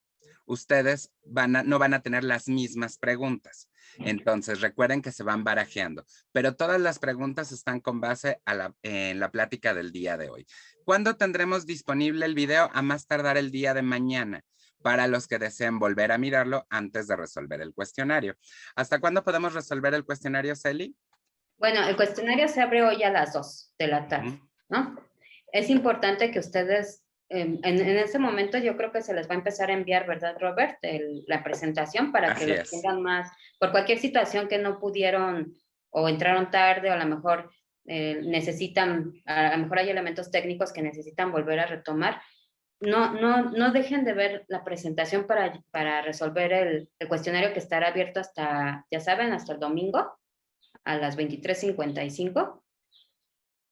ustedes no van a tener las mismas preguntas. Entonces, recuerden que se van barajeando, pero todas las preguntas están con base en la plática del día de hoy. ¿Cuándo tendremos disponible el video? A más tardar el día de mañana, para los que deseen volver a mirarlo antes de resolver el cuestionario. ¿Hasta cuándo podemos resolver el cuestionario, Celi? Bueno, el cuestionario se abre hoy a las 2 de la tarde, ¿no? Es importante que ustedes, en ese momento yo creo que se les va a empezar a enviar, ¿verdad, Robert? La presentación para que los tengan más, por cualquier situación que no pudieron o entraron tarde o a lo mejor necesitan, a lo mejor hay elementos técnicos que necesitan volver a retomar. No dejen de ver la presentación para resolver el cuestionario que estará abierto hasta, ya saben, hasta el domingo a las 23:55,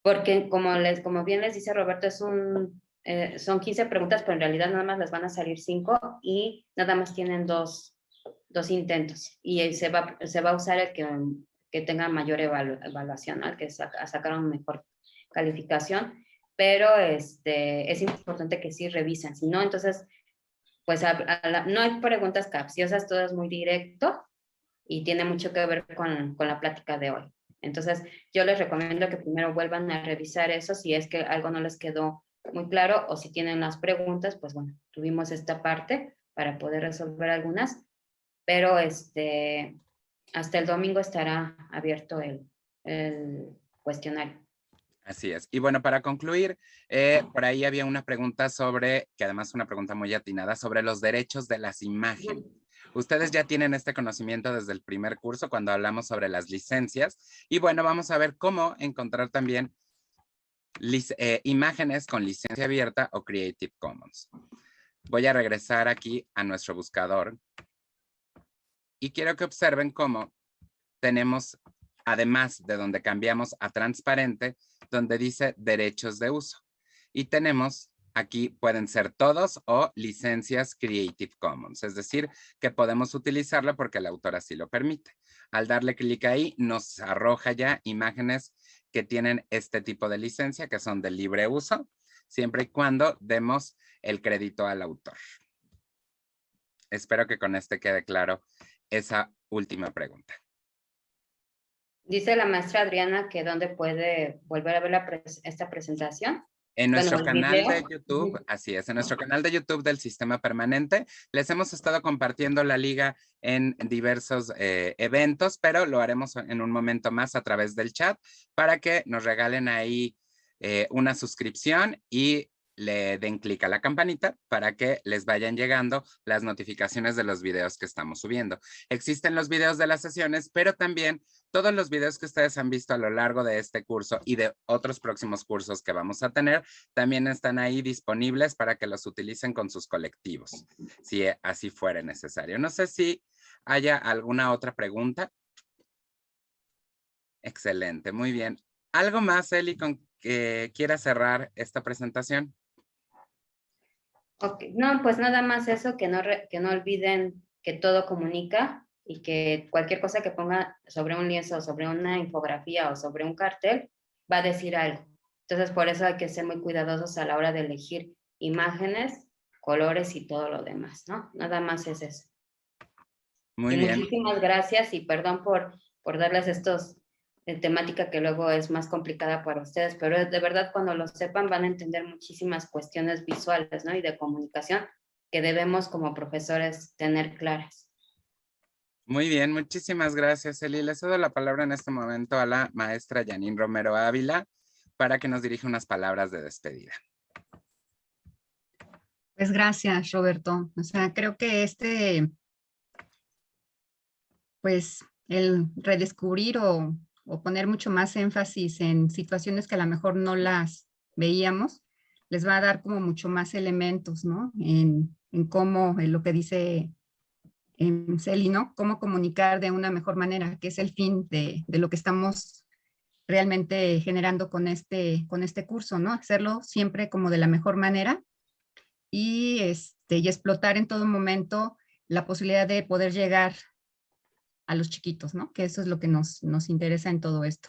porque como bien les dice Roberto, son 15 preguntas, pero en realidad nada más les van a salir 5 y nada más tienen dos intentos y se va a usar el que tenga mayor evaluación, ¿no? El que sacaron mejor calificación, pero es importante que sí revisen, si no, entonces, pues no hay preguntas capciosas, todo es muy directo y tiene mucho que ver con la plática de hoy. Entonces, yo les recomiendo que primero vuelvan a revisar eso, si es que algo no les quedó muy claro o si tienen las preguntas, pues bueno, tuvimos esta parte para poder resolver algunas, pero hasta el domingo estará abierto el cuestionario. Así es. Y bueno, para concluir, por ahí había una pregunta sobre, que además es una pregunta muy atinada, sobre los derechos de las imágenes. Ustedes ya tienen este conocimiento desde el primer curso cuando hablamos sobre las licencias. Y bueno, vamos a ver cómo encontrar también imágenes con licencia abierta o Creative Commons. Voy a regresar aquí a nuestro buscador. Y quiero que observen cómo tenemos, además de donde cambiamos a transparente, donde dice derechos de uso. Y tenemos aquí pueden ser todos o licencias Creative Commons, es decir, que podemos utilizarla porque el autor así lo permite. Al darle clic ahí, nos arroja ya imágenes que tienen este tipo de licencia, que son de libre uso, siempre y cuando demos el crédito al autor. Espero que con este quede claro esa última pregunta. Dice la maestra Adriana que dónde puede volver a ver esta presentación. En nuestro canal de YouTube, así es, en nuestro canal de YouTube del Sistema Permanente, les hemos estado compartiendo la liga en diversos eventos, pero lo haremos en un momento más a través del chat para que nos regalen ahí una suscripción y le den clic a la campanita para que les vayan llegando las notificaciones de los videos que estamos subiendo. Existen los videos de las sesiones, pero también todos los videos que ustedes han visto a lo largo de este curso y de otros próximos cursos que vamos a tener, también están ahí disponibles para que los utilicen con sus colectivos, si así fuera necesario. No sé si haya alguna otra pregunta. Excelente, muy bien. ¿Algo más, Eli, con que quiera cerrar esta presentación? Okay. No, pues nada más eso, que no olviden que todo comunica y que cualquier cosa que ponga sobre un lienzo, sobre una infografía o sobre un cartel, va a decir algo. Entonces, por eso hay que ser muy cuidadosos a la hora de elegir imágenes, colores y todo lo demás, ¿no? Nada más es eso. Muy bien. Muchísimas gracias y perdón por darles estos temática que luego es más complicada para ustedes, pero de verdad cuando lo sepan van a entender muchísimas cuestiones visuales, ¿no? Y de comunicación que debemos como profesores tener claras. Muy bien, muchísimas gracias, Eli. Le cedo la palabra en este momento a la maestra Janine Romero Ávila para que nos dirija unas palabras de despedida. Pues gracias, Roberto. O sea, creo que pues el redescubrir o poner mucho más énfasis en situaciones que a lo mejor no las veíamos, les va a dar como mucho más elementos, ¿no? En cómo, en lo que dice Celi, ¿no? Cómo comunicar de una mejor manera, que es el fin de lo que estamos realmente generando con este curso, ¿no? Hacerlo siempre como de la mejor manera y explotar en todo momento la posibilidad de poder llegar a los chiquitos, ¿no? Que eso es lo que nos interesa en todo esto.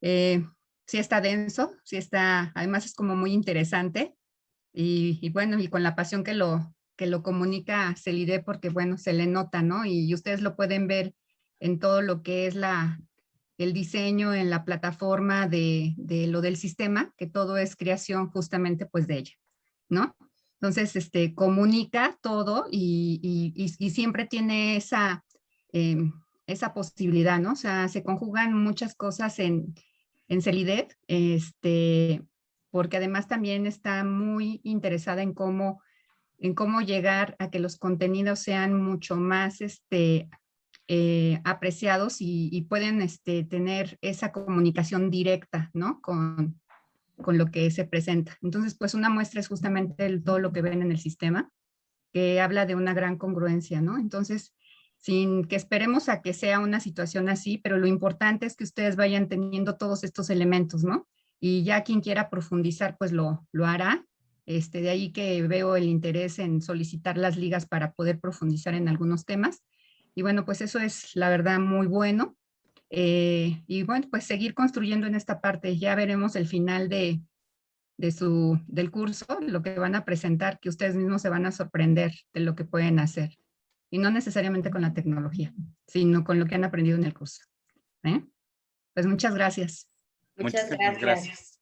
Sí está denso, sí está, además es como muy interesante y bueno, y con la pasión que lo que lo comunica a Celide porque, bueno, se le nota, ¿no? Y ustedes lo pueden ver en todo lo que es el diseño en la plataforma de lo del sistema, que todo es creación justamente pues de ella, ¿no? Entonces, comunica todo y siempre tiene esa posibilidad, ¿no? O sea, se conjugan muchas cosas en Celide, porque además también está muy interesada en cómo llegar a que los contenidos sean mucho más apreciados y pueden tener esa comunicación directa, ¿no? Con lo que se presenta. Entonces, pues una muestra es justamente todo lo que ven en el sistema, que habla de una gran congruencia, ¿no? Entonces, sin que esperemos a que sea una situación así, pero lo importante es que ustedes vayan teniendo todos estos elementos, ¿no? Y ya quien quiera profundizar, pues lo hará. De ahí que veo el interés en solicitar las ligas para poder profundizar en algunos temas. Y bueno, pues eso es la verdad muy bueno. Y bueno, pues seguir construyendo en esta parte. Ya veremos el final del curso, lo que van a presentar, que ustedes mismos se van a sorprender de lo que pueden hacer. Y no necesariamente con la tecnología, sino con lo que han aprendido en el curso. Pues muchas gracias. Muchas Muchísimas gracias.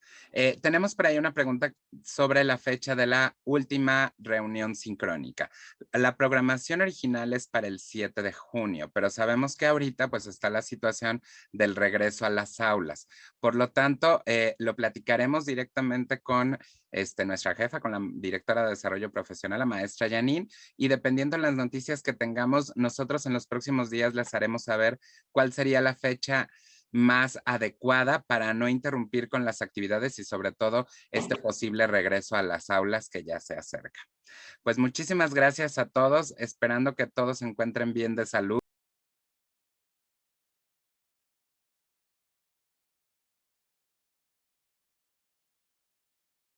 Tenemos por ahí una pregunta sobre la fecha de la última reunión sincrónica. La programación original es para el 7 de junio, pero sabemos que ahorita pues está la situación del regreso a las aulas. Por lo tanto, lo platicaremos directamente con nuestra jefa, con la directora de Desarrollo Profesional, la maestra Janine, y dependiendo de las noticias que tengamos, nosotros en los próximos días les haremos saber cuál sería la fecha más adecuada para no interrumpir con las actividades y sobre todo este posible regreso a las aulas que ya se acerca. Pues muchísimas gracias a todos, esperando que todos se encuentren bien de salud.